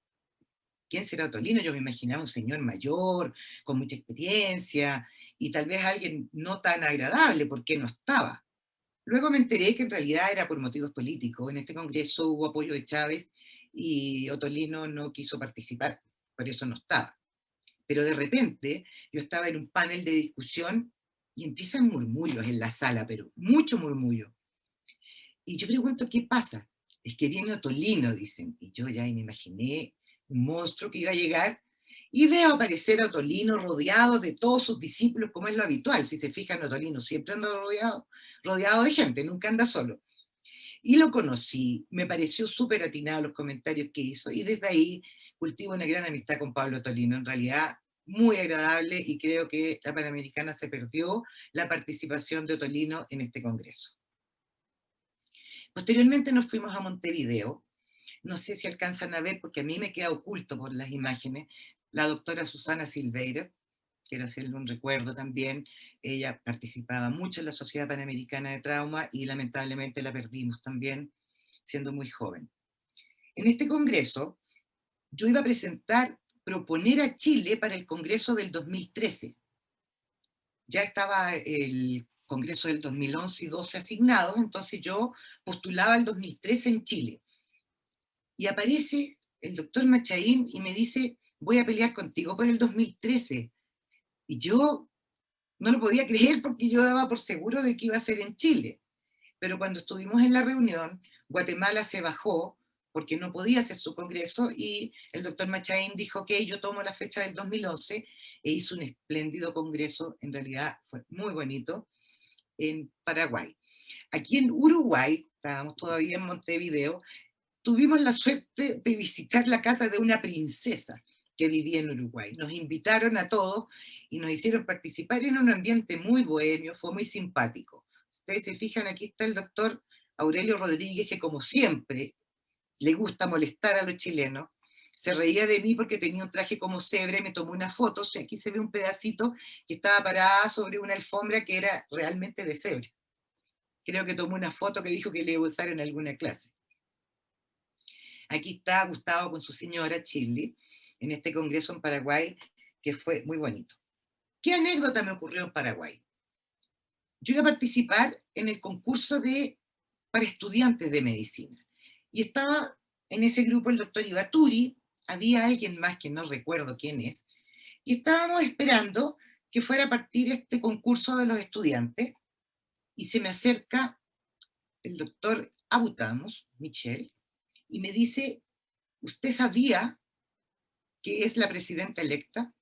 I: ¿Quién será Ottolino? Yo me imaginaba un señor mayor, con mucha experiencia, y tal vez alguien no tan agradable, porque no estaba. Luego me enteré que en realidad era por motivos políticos. En este Congreso hubo apoyo de Chávez y Ottolino no quiso participar, por eso no estaba. Pero de repente yo estaba en un panel de discusión y empiezan murmullos en la sala, pero mucho murmullo. Y yo pregunto, ¿qué pasa? Es que viene Ottolino, dicen. Y yo ya me imaginé un monstruo que iba a llegar y veo aparecer a Ottolino rodeado de todos sus discípulos, como es lo habitual. Si se fijan, Ottolino siempre anda rodeado de gente, nunca anda solo. Y lo conocí, me pareció súper atinado los comentarios que hizo, y desde ahí cultivo una gran amistad con Pablo Ottolino, en realidad muy agradable, y creo que la Panamericana se perdió la participación de Ottolino en este congreso. Posteriormente nos fuimos a Montevideo, no sé si alcanzan a ver, porque a mí me queda oculto por las imágenes, la doctora Susana Silveira, quiero hacerle un recuerdo también, ella participaba mucho en la Sociedad Panamericana de Trauma y lamentablemente la perdimos también, siendo muy joven. En este congreso, yo iba a proponer a Chile para el congreso del 2013. Ya estaba el congreso del 2011 y 12 asignados, entonces yo postulaba el 2013 en Chile. Y aparece el doctor Machaín y me dice, voy a pelear contigo por el 2013. Y yo no lo podía creer porque yo daba por seguro de que iba a ser en Chile. Pero cuando estuvimos en la reunión, Guatemala se bajó porque no podía hacer su congreso y el doctor Machaín dijo que yo tomo la fecha del 2011 e hizo un espléndido congreso, en realidad fue muy bonito, en Paraguay. Aquí en Uruguay, estábamos todavía en Montevideo, tuvimos la suerte de visitar la casa de una princesa que vivía en Uruguay. Nos invitaron a todos y nos hicieron participar en un ambiente muy bohemio, fue muy simpático. Ustedes se fijan, aquí está el doctor Aurelio Rodríguez, que como siempre le gusta molestar a los chilenos, se reía de mí porque tenía un traje como cebre, me tomó una foto, o sea, aquí se ve un pedacito que estaba parada sobre una alfombra que era realmente de cebre. Creo que tomó una foto que dijo que le iba a usar en alguna clase. Aquí está Gustavo con su señora, Chile, en este congreso en Paraguay, que fue muy bonito. ¿Qué anécdota me ocurrió en Paraguay? Yo iba a participar en el concurso para estudiantes de medicina. Y estaba en ese grupo el doctor Ibaturi, había alguien más que no recuerdo quién es, y estábamos esperando que fuera a partir este concurso de los estudiantes, y se me acerca el doctor Abutamos, Michel, y me dice, ¿usted sabía que es la presidenta electa?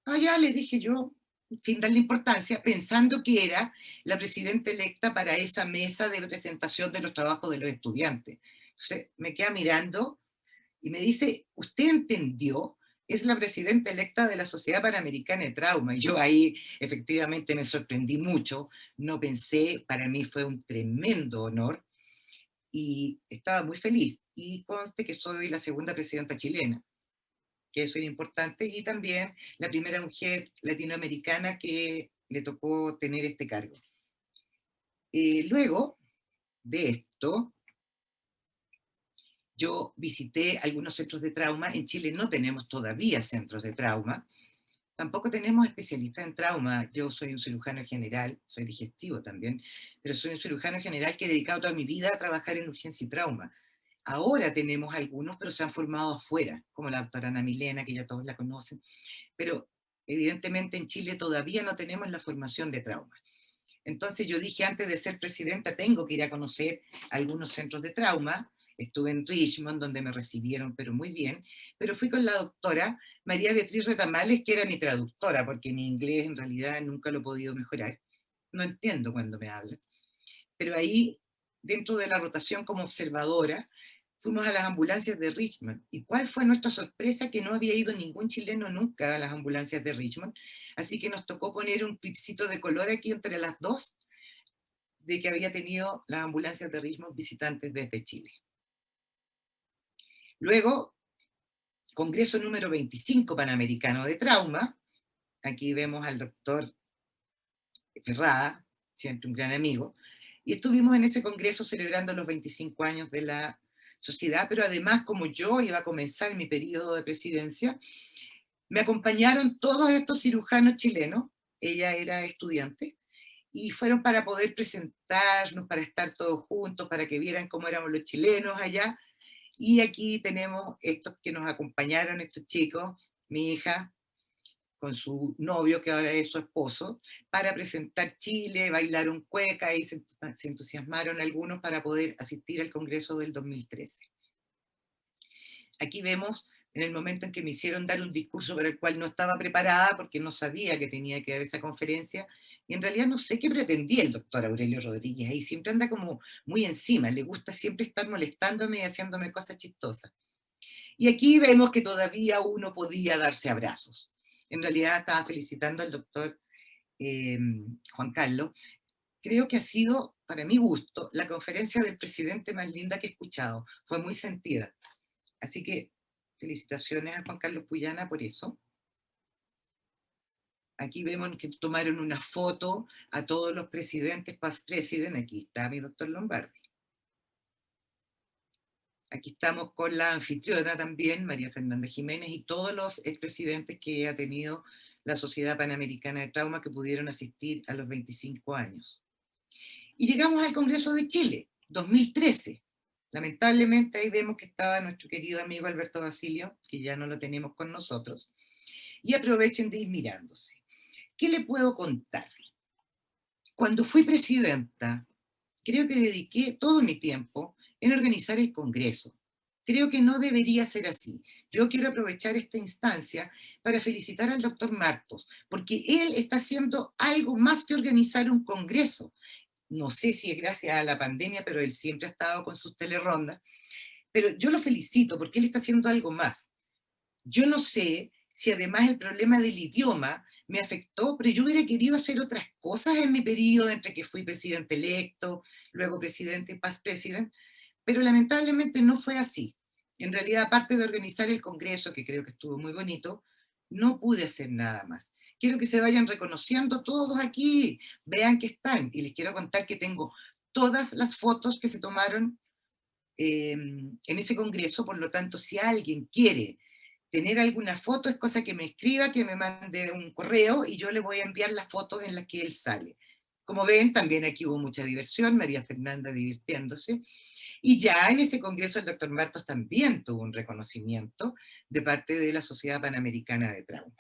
I: Ah, ya, le dije yo, sin darle importancia, pensando que era la presidenta electa para esa mesa de presentación de los trabajos de los estudiantes. Entonces me queda mirando y me dice, ¿usted entendió? Es la presidenta electa de la Sociedad Panamericana de Trauma. Y yo ahí efectivamente me sorprendí mucho, no pensé, para mí fue un tremendo honor y estaba muy feliz. Y conste que soy la segunda presidenta chilena, que eso es importante, y también la primera mujer latinoamericana que le tocó tener este cargo. Luego de esto, yo visité algunos centros de trauma. En Chile no tenemos todavía centros de trauma, tampoco tenemos especialistas en trauma. Yo soy un cirujano general, soy digestivo también, pero soy un cirujano general que he dedicado toda mi vida a trabajar en urgencia y trauma. Ahora tenemos algunos, pero se han formado afuera, como la doctora Ana Milena, que ya todos la conocen, pero evidentemente en Chile todavía no tenemos la formación de trauma. Entonces yo dije, antes de ser presidenta, tengo que ir a conocer algunos centros de trauma. Estuve en Richmond, donde me recibieron, pero muy bien, pero fui con la doctora María Beatriz Retamales, que era mi traductora, porque mi inglés en realidad nunca lo he podido mejorar. No entiendo cuando me hablan. Pero ahí, dentro de la rotación como observadora, fuimos a las ambulancias de Richmond. ¿Y cuál fue nuestra sorpresa? Que no había ido ningún chileno nunca a las ambulancias de Richmond. Así que nos tocó poner un clipcito de color aquí entre las dos, de que había tenido las ambulancias de Richmond visitantes desde Chile. Luego, Congreso número 25 Panamericano de Trauma. Aquí vemos al doctor Ferrada, siempre un gran amigo, y estuvimos en ese congreso celebrando los 25 años de la sociedad, pero además, como yo iba a comenzar mi periodo de presidencia, me acompañaron todos estos cirujanos chilenos, ella era estudiante, y fueron para poder presentarnos, para estar todos juntos, para que vieran cómo éramos los chilenos allá. Y aquí tenemos estos que nos acompañaron, estos chicos, mi hija, con su novio, que ahora es su esposo, para presentar Chile, bailaron cueca y se entusiasmaron algunos para poder asistir al Congreso del 2013. Aquí vemos en el momento en que me hicieron dar un discurso para el cual no estaba preparada, porque no sabía que tenía que dar esa conferencia, y en realidad no sé qué pretendía el doctor Aurelio Rodríguez, ahí siempre anda como muy encima, le gusta siempre estar molestándome y haciéndome cosas chistosas. Y aquí vemos que todavía uno podía darse abrazos. En realidad estaba felicitando al doctor Juan Carlos. Creo que ha sido, para mi gusto, la conferencia del presidente más linda que he escuchado. Fue muy sentida. Así que felicitaciones a Juan Carlos Puyana por eso. Aquí vemos que tomaron una foto a todos los presidentes, past president. Aquí está mi doctor Lombardi. Aquí estamos con la anfitriona también, María Fernanda Jiménez, y todos los expresidentes que ha tenido la Sociedad Panamericana de Trauma que pudieron asistir a los 25 años. Y llegamos al Congreso de Chile, 2013. Lamentablemente ahí vemos que estaba nuestro querido amigo Alberto Basilio, que ya no lo tenemos con nosotros. Y aprovechen de ir mirándose. ¿Qué le puedo contar? Cuando fui presidenta, creo que dediqué todo mi tiempo en organizar el Congreso. Creo que no debería ser así. Yo quiero aprovechar esta instancia para felicitar al doctor Martos, porque él está haciendo algo más que organizar un Congreso. No sé si es gracias a la pandemia, pero él siempre ha estado con sus telerondas. Pero yo lo felicito porque él está haciendo algo más. Yo no sé si además el problema del idioma me afectó, pero yo hubiera querido hacer otras cosas en mi periodo entre que fui presidente electo, luego presidente y past president, pero lamentablemente no fue así. En realidad, aparte de organizar el Congreso, que creo que estuvo muy bonito, no pude hacer nada más. Quiero que se vayan reconociendo todos aquí, vean que están, y les quiero contar que tengo todas las fotos que se tomaron en ese Congreso, por lo tanto, si alguien quiere tener alguna foto, es cosa que me escriba, que me mande un correo, y yo le voy a enviar las fotos en las que él sale. Como ven, también aquí hubo mucha diversión, María Fernanda divirtiéndose, y ya en ese congreso el doctor Martos también tuvo un reconocimiento de parte de la Sociedad Panamericana de Trauma.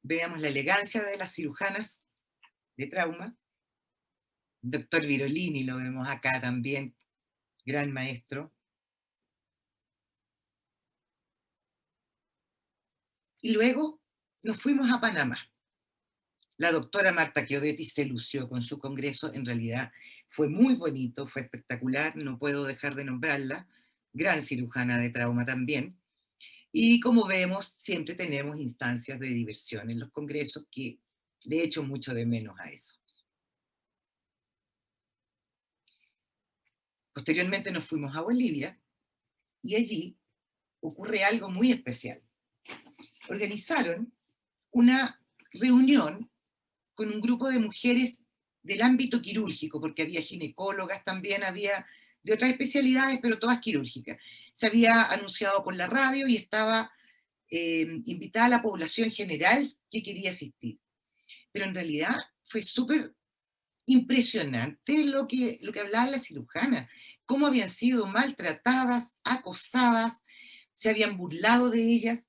I: Veamos la elegancia de las cirujanas de trauma. Doctor Virolini lo vemos acá también, gran maestro. Y luego nos fuimos a Panamá. La doctora Marta Chiodetti se lució con su congreso, en realidad fue muy bonito, fue espectacular, no puedo dejar de nombrarla, gran cirujana de trauma también. Y como vemos, siempre tenemos instancias de diversión en los congresos, que le echo mucho de menos a eso. Posteriormente nos fuimos a Bolivia, y allí ocurre algo muy especial. Organizaron una reunión con un grupo de mujeres del ámbito quirúrgico, porque había ginecólogas también, había de otras especialidades, pero todas quirúrgicas. Se había anunciado por la radio y estaba invitada a la población general que quería asistir. Pero en realidad fue súper impresionante lo que hablaban las cirujanas, cómo habían sido maltratadas, acosadas, se habían burlado de ellas,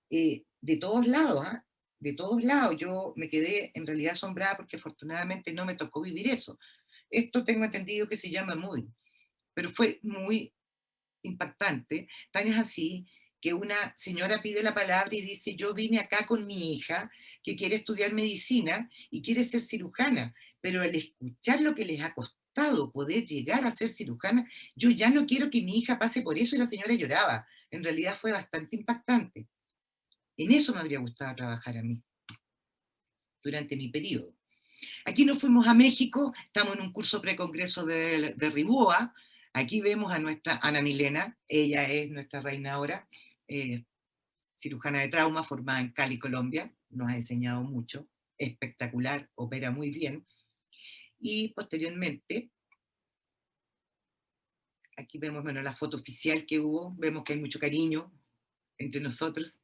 I: de todos lados, ¿eh? De todos lados. Yo me quedé en realidad asombrada porque afortunadamente no me tocó vivir eso. Esto tengo entendido que se llama mobbing, pero fue muy impactante. Tan es así que una señora pide la palabra y dice: yo vine acá con mi hija que quiere estudiar medicina y quiere ser cirujana, pero al escuchar lo que les ha costado poder llegar a ser cirujana, yo ya no quiero que mi hija pase por eso. Y la señora lloraba. En realidad fue bastante impactante. En eso me habría gustado trabajar a mí, durante mi periodo. Aquí nos fuimos a México, estamos en un curso precongreso de RIBOA, Aquí vemos a nuestra Ana Milena, ella es nuestra reina ahora, cirujana de trauma formada en Cali, Colombia, nos ha enseñado mucho, espectacular, opera muy bien. Y posteriormente, aquí vemos, bueno, la foto oficial que hubo, vemos que hay mucho cariño entre nosotros.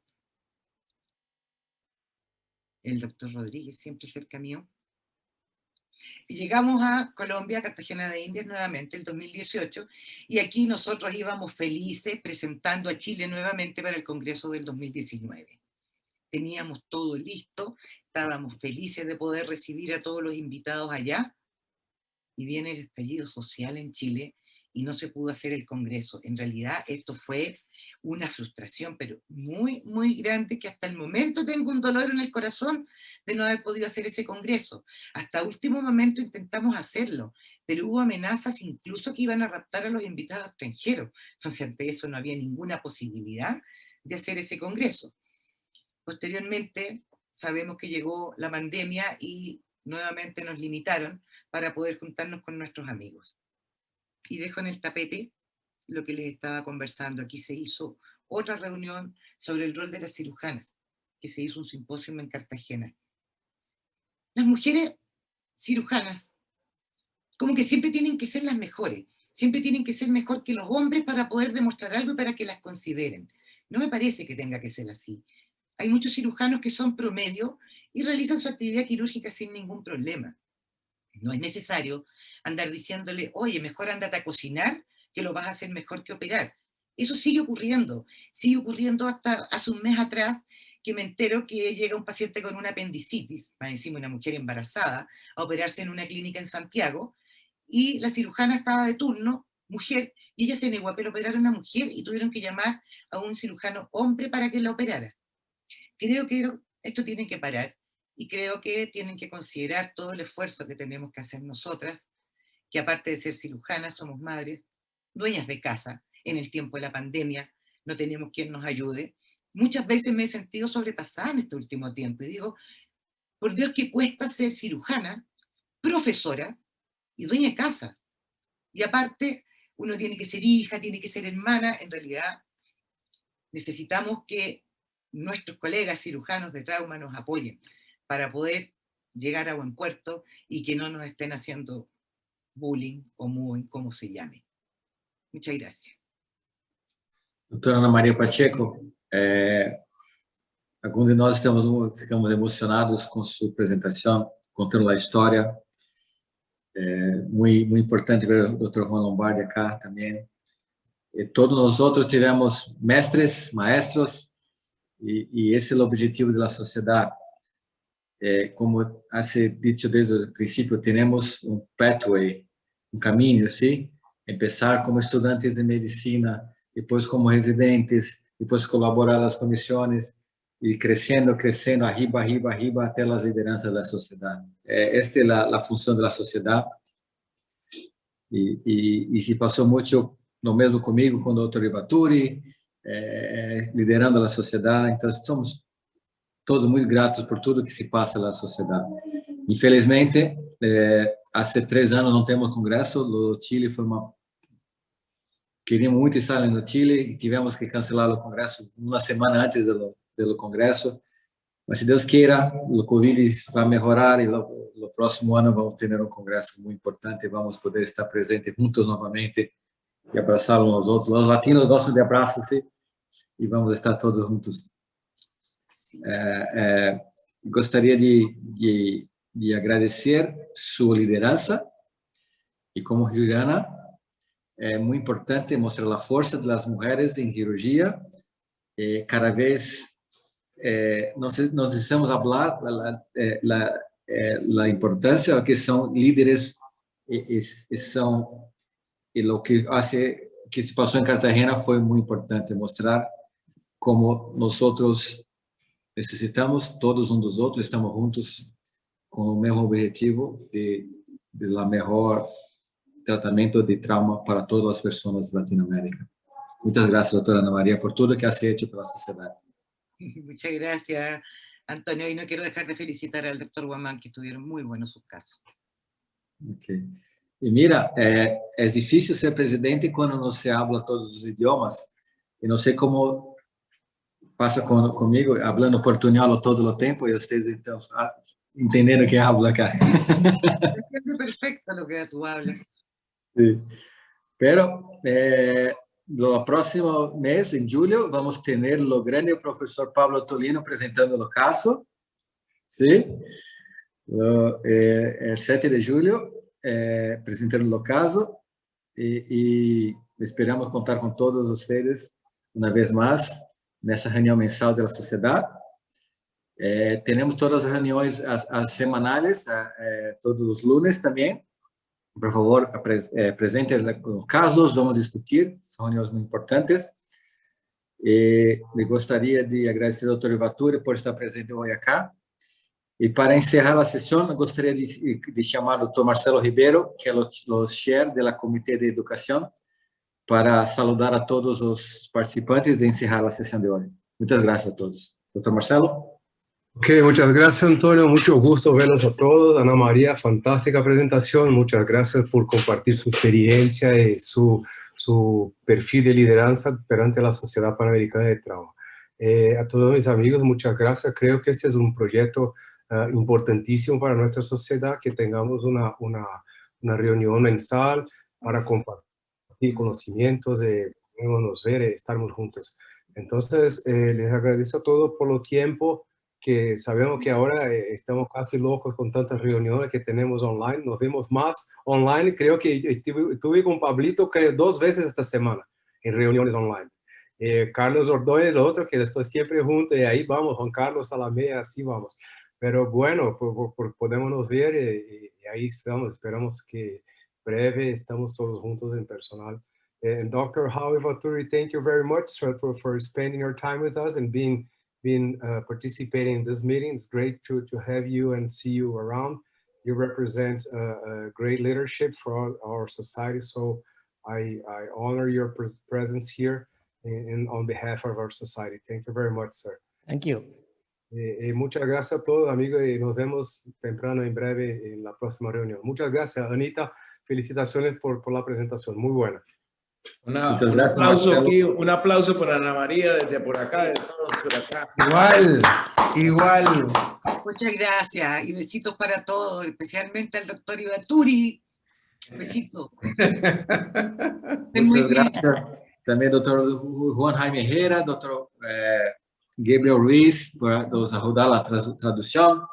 I: El doctor Rodríguez siempre cerca mío. Y llegamos a Colombia, Cartagena de Indias nuevamente, el 2018, y aquí nosotros íbamos felices presentando a Chile nuevamente para el Congreso del 2019. Teníamos todo listo, estábamos felices de poder recibir a todos los invitados allá, y viene el estallido social en Chile y no se pudo hacer el Congreso. En realidad esto fue una frustración, pero muy, muy grande, que hasta el momento tengo un dolor en el corazón de no haber podido hacer ese Congreso. Hasta último momento intentamos hacerlo, pero hubo amenazas incluso que iban a raptar a los invitados extranjeros. Entonces ante eso no había ninguna posibilidad de hacer ese Congreso. Posteriormente sabemos que llegó la pandemia y nuevamente nos limitaron para poder juntarnos con nuestros amigos. Y dejo en el tapete lo que les estaba conversando. Aquí se hizo otra reunión sobre el rol de las cirujanas, que se hizo un simposio en Cartagena. Las mujeres cirujanas, como que siempre tienen que ser las mejores, siempre tienen que ser mejor que los hombres para poder demostrar algo y para que las consideren. No me parece que tenga que ser así. Hay muchos cirujanos que son promedio y realizan su actividad quirúrgica sin ningún problema. No es necesario andar diciéndole, oye, mejor ándate a cocinar, que lo vas a hacer mejor que operar. Eso sigue ocurriendo hasta hace un mes atrás, que me entero que llega un paciente con una apendicitis, más encima una mujer embarazada, a operarse en una clínica en Santiago, y la cirujana estaba de turno, mujer, y ella se negó a que lo operara una mujer, y tuvieron que llamar a un cirujano hombre para que la operara. Creo que esto tiene que parar, y creo que tienen que considerar todo el esfuerzo que tenemos que hacer nosotras, que aparte de ser cirujanas, somos madres, dueñas de casa. En el tiempo de la pandemia no tenemos quien nos ayude. Muchas veces me he sentido sobrepasada en este último tiempo, y digo, por Dios, que cuesta ser cirujana, profesora y dueña de casa. Y aparte, uno tiene que ser hija, tiene que ser hermana. En realidad, necesitamos que nuestros colegas cirujanos de trauma nos apoyen para poder llegar a buen puerto y que no nos estén haciendo bullying o moving, como se llame. Muchas gracias.
A: Doutora Ana Maria Pacheco, alguns de nós ficamos emocionados com sua apresentação, contando a história. Muito importante ver o Dr. Juan Lombardi acá também. Todos nós outros tivemos mestres, maestros, e esse é o objetivo da sociedade. Como ha dicho desde o princípio, temos um pathway, um caminho, sim? Começar como estudantes de medicina, depois como residentes, depois colaborar nas comissões, e crescendo, arriba, até as lideranças da sociedade. Esta é a função da sociedade, e se passou muito no mesmo comigo, com o Dr. Ivaturi, liderando a sociedade. Então, somos todos muito gratos por tudo que se passa na sociedade. Infelizmente, há 3 anos não temos congresso. O Chile foi queríamos muito estar no Chile e tivemos que cancelar o congresso uma semana antes do congresso. Mas, se Deus queira, o Covid vai melhorar e no próximo ano vamos ter um congresso muito importante e vamos poder estar presentes juntos novamente e abraçar uns aos outros. Os latinos gostam de abraços, sim? E vamos estar todos juntos. Gostaria de agradecer sua liderança, e como Juliana, é muito importante mostrar a força das mulheres em cirurgia. Cada vez nós precisamos falar a importância que são líderes e o que se passou em Cartagena foi muito importante mostrar como nós necessitamos todos uns dos outros, estamos juntos com o mesmo objetivo de melhor tratamento de trauma para todas as pessoas da Latinoamérica. Muchas gracias, doutora Ana María, por todo lo que has hecho para la sociedad.
I: Muchas gracias, Antonio, y no quiero dejar de felicitar al doctor Guamán, que estuvieron muy buenos sus casos.
A: Okay. Y mira, es difícil ser presidente cuando no se habla todos los idiomas. Y no sé cómo pasa conmigo, hablando portuñol todo el tiempo, y ustedes están entendiendo que hablo acá.
I: Entiendo perfecto lo que tú hablas.
A: Sí. Pero el próximo mes, en julio, vamos a tener lo grande profesor Pablo Tolino presentando el caso. ¿Sí? El 7 de julio, presentando el caso. Y esperamos contar con todos ustedes una vez más en esa reunión mensal de la sociedad. Tenemos todas las reuniones semanales, todos los lunes también. Por favor, presenten los casos, vamos a discutir, son reuniones muy importantes. Me gustaría de agradecer al Dr. Ivaturi por estar presente hoy acá. Y para encerrar la sesión, me gustaría de llamar al Dr. Marcelo Ribeiro, que es el chair de la Comité de Educación, para saludar a todos los participantes y encerrar la sesión de hoy. Muchas gracias a todos. Dr. Marcelo.
O: Ok, muchas gracias, Antonio. Mucho gusto verlos a todos. Ana María, fantástica presentación. Muchas gracias por compartir su experiencia y su perfil de lideranza perante la Sociedad Panamericana de Trauma. A todos mis amigos, muchas gracias. Creo que este es un proyecto importantísimo para nuestra sociedad, que tengamos una reunión mensal para compartir conocimientos, podemos ver, estarmos juntos. Entonces, les agradezco a todos por el tiempo, que sabemos que ahora estamos casi locos con tantas reuniones que tenemos online. Nos vemos más online. Creo que estuve con Pablito 2 veces esta semana en reuniones online. Carlos Ordóñez, lo otro, que estoy siempre junto, y ahí vamos, Juan Carlos Salamé, así vamos. Pero bueno, podemos ver y ahí estamos. Esperamos que breve estamos todos juntos en personal. Dr. Howie Vaturi, thank you very much for spending your time with us and being participating in this meeting. It's great to have you and see you around. You represent great leadership for our society, so I honor your presence here and on behalf of our society. Thank you very much, sir.
F: Thank you.
O: Muchas gracias a todos, amigos, y nos vemos temprano en breve en la próxima reunión. Muchas gracias, Anita. Felicitaciones por la presentación, muy buena.
D: Un aplauso para Ana María desde por acá, de todos por acá.
J: Igual.
I: Muchas gracias y besitos para todos, especialmente al doctor Ivaturi. Besitos.
A: Muchas gracias. También doctor Juan Jaime Herrera, doctor Gabriel Ruiz, por nos ayudar a la traducción,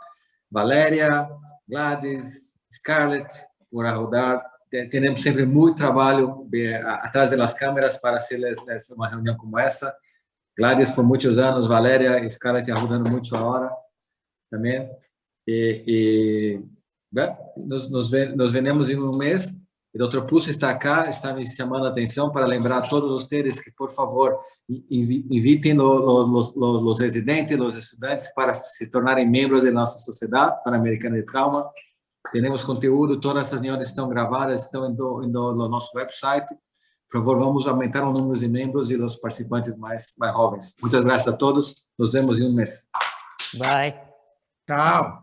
A: Valeria, Gladys, Scarlett, por ayudar. Tenemos siempre muy trabajo atrás de las cámaras para hacerles una reunión como esta. Gladys por muchos años, Valeria y Scarlett ayudando mucho ahora también. Nos veremos en un mes. El Dr. Pulso está acá, está me llamando la atención para lembrar a todos ustedes que, por favor, inviten los residentes, los estudiantes para se tornarem membros de nossa sociedade Pan-Americana de Trauma. Temos conteúdo, todas as reuniões estão gravadas, estão no nosso website. Por favor, vamos aumentar o número de membros e os participantes mais jovens. Muitas graças a todos. Nos vemos em um mês.
F: Bye.
J: Tchau.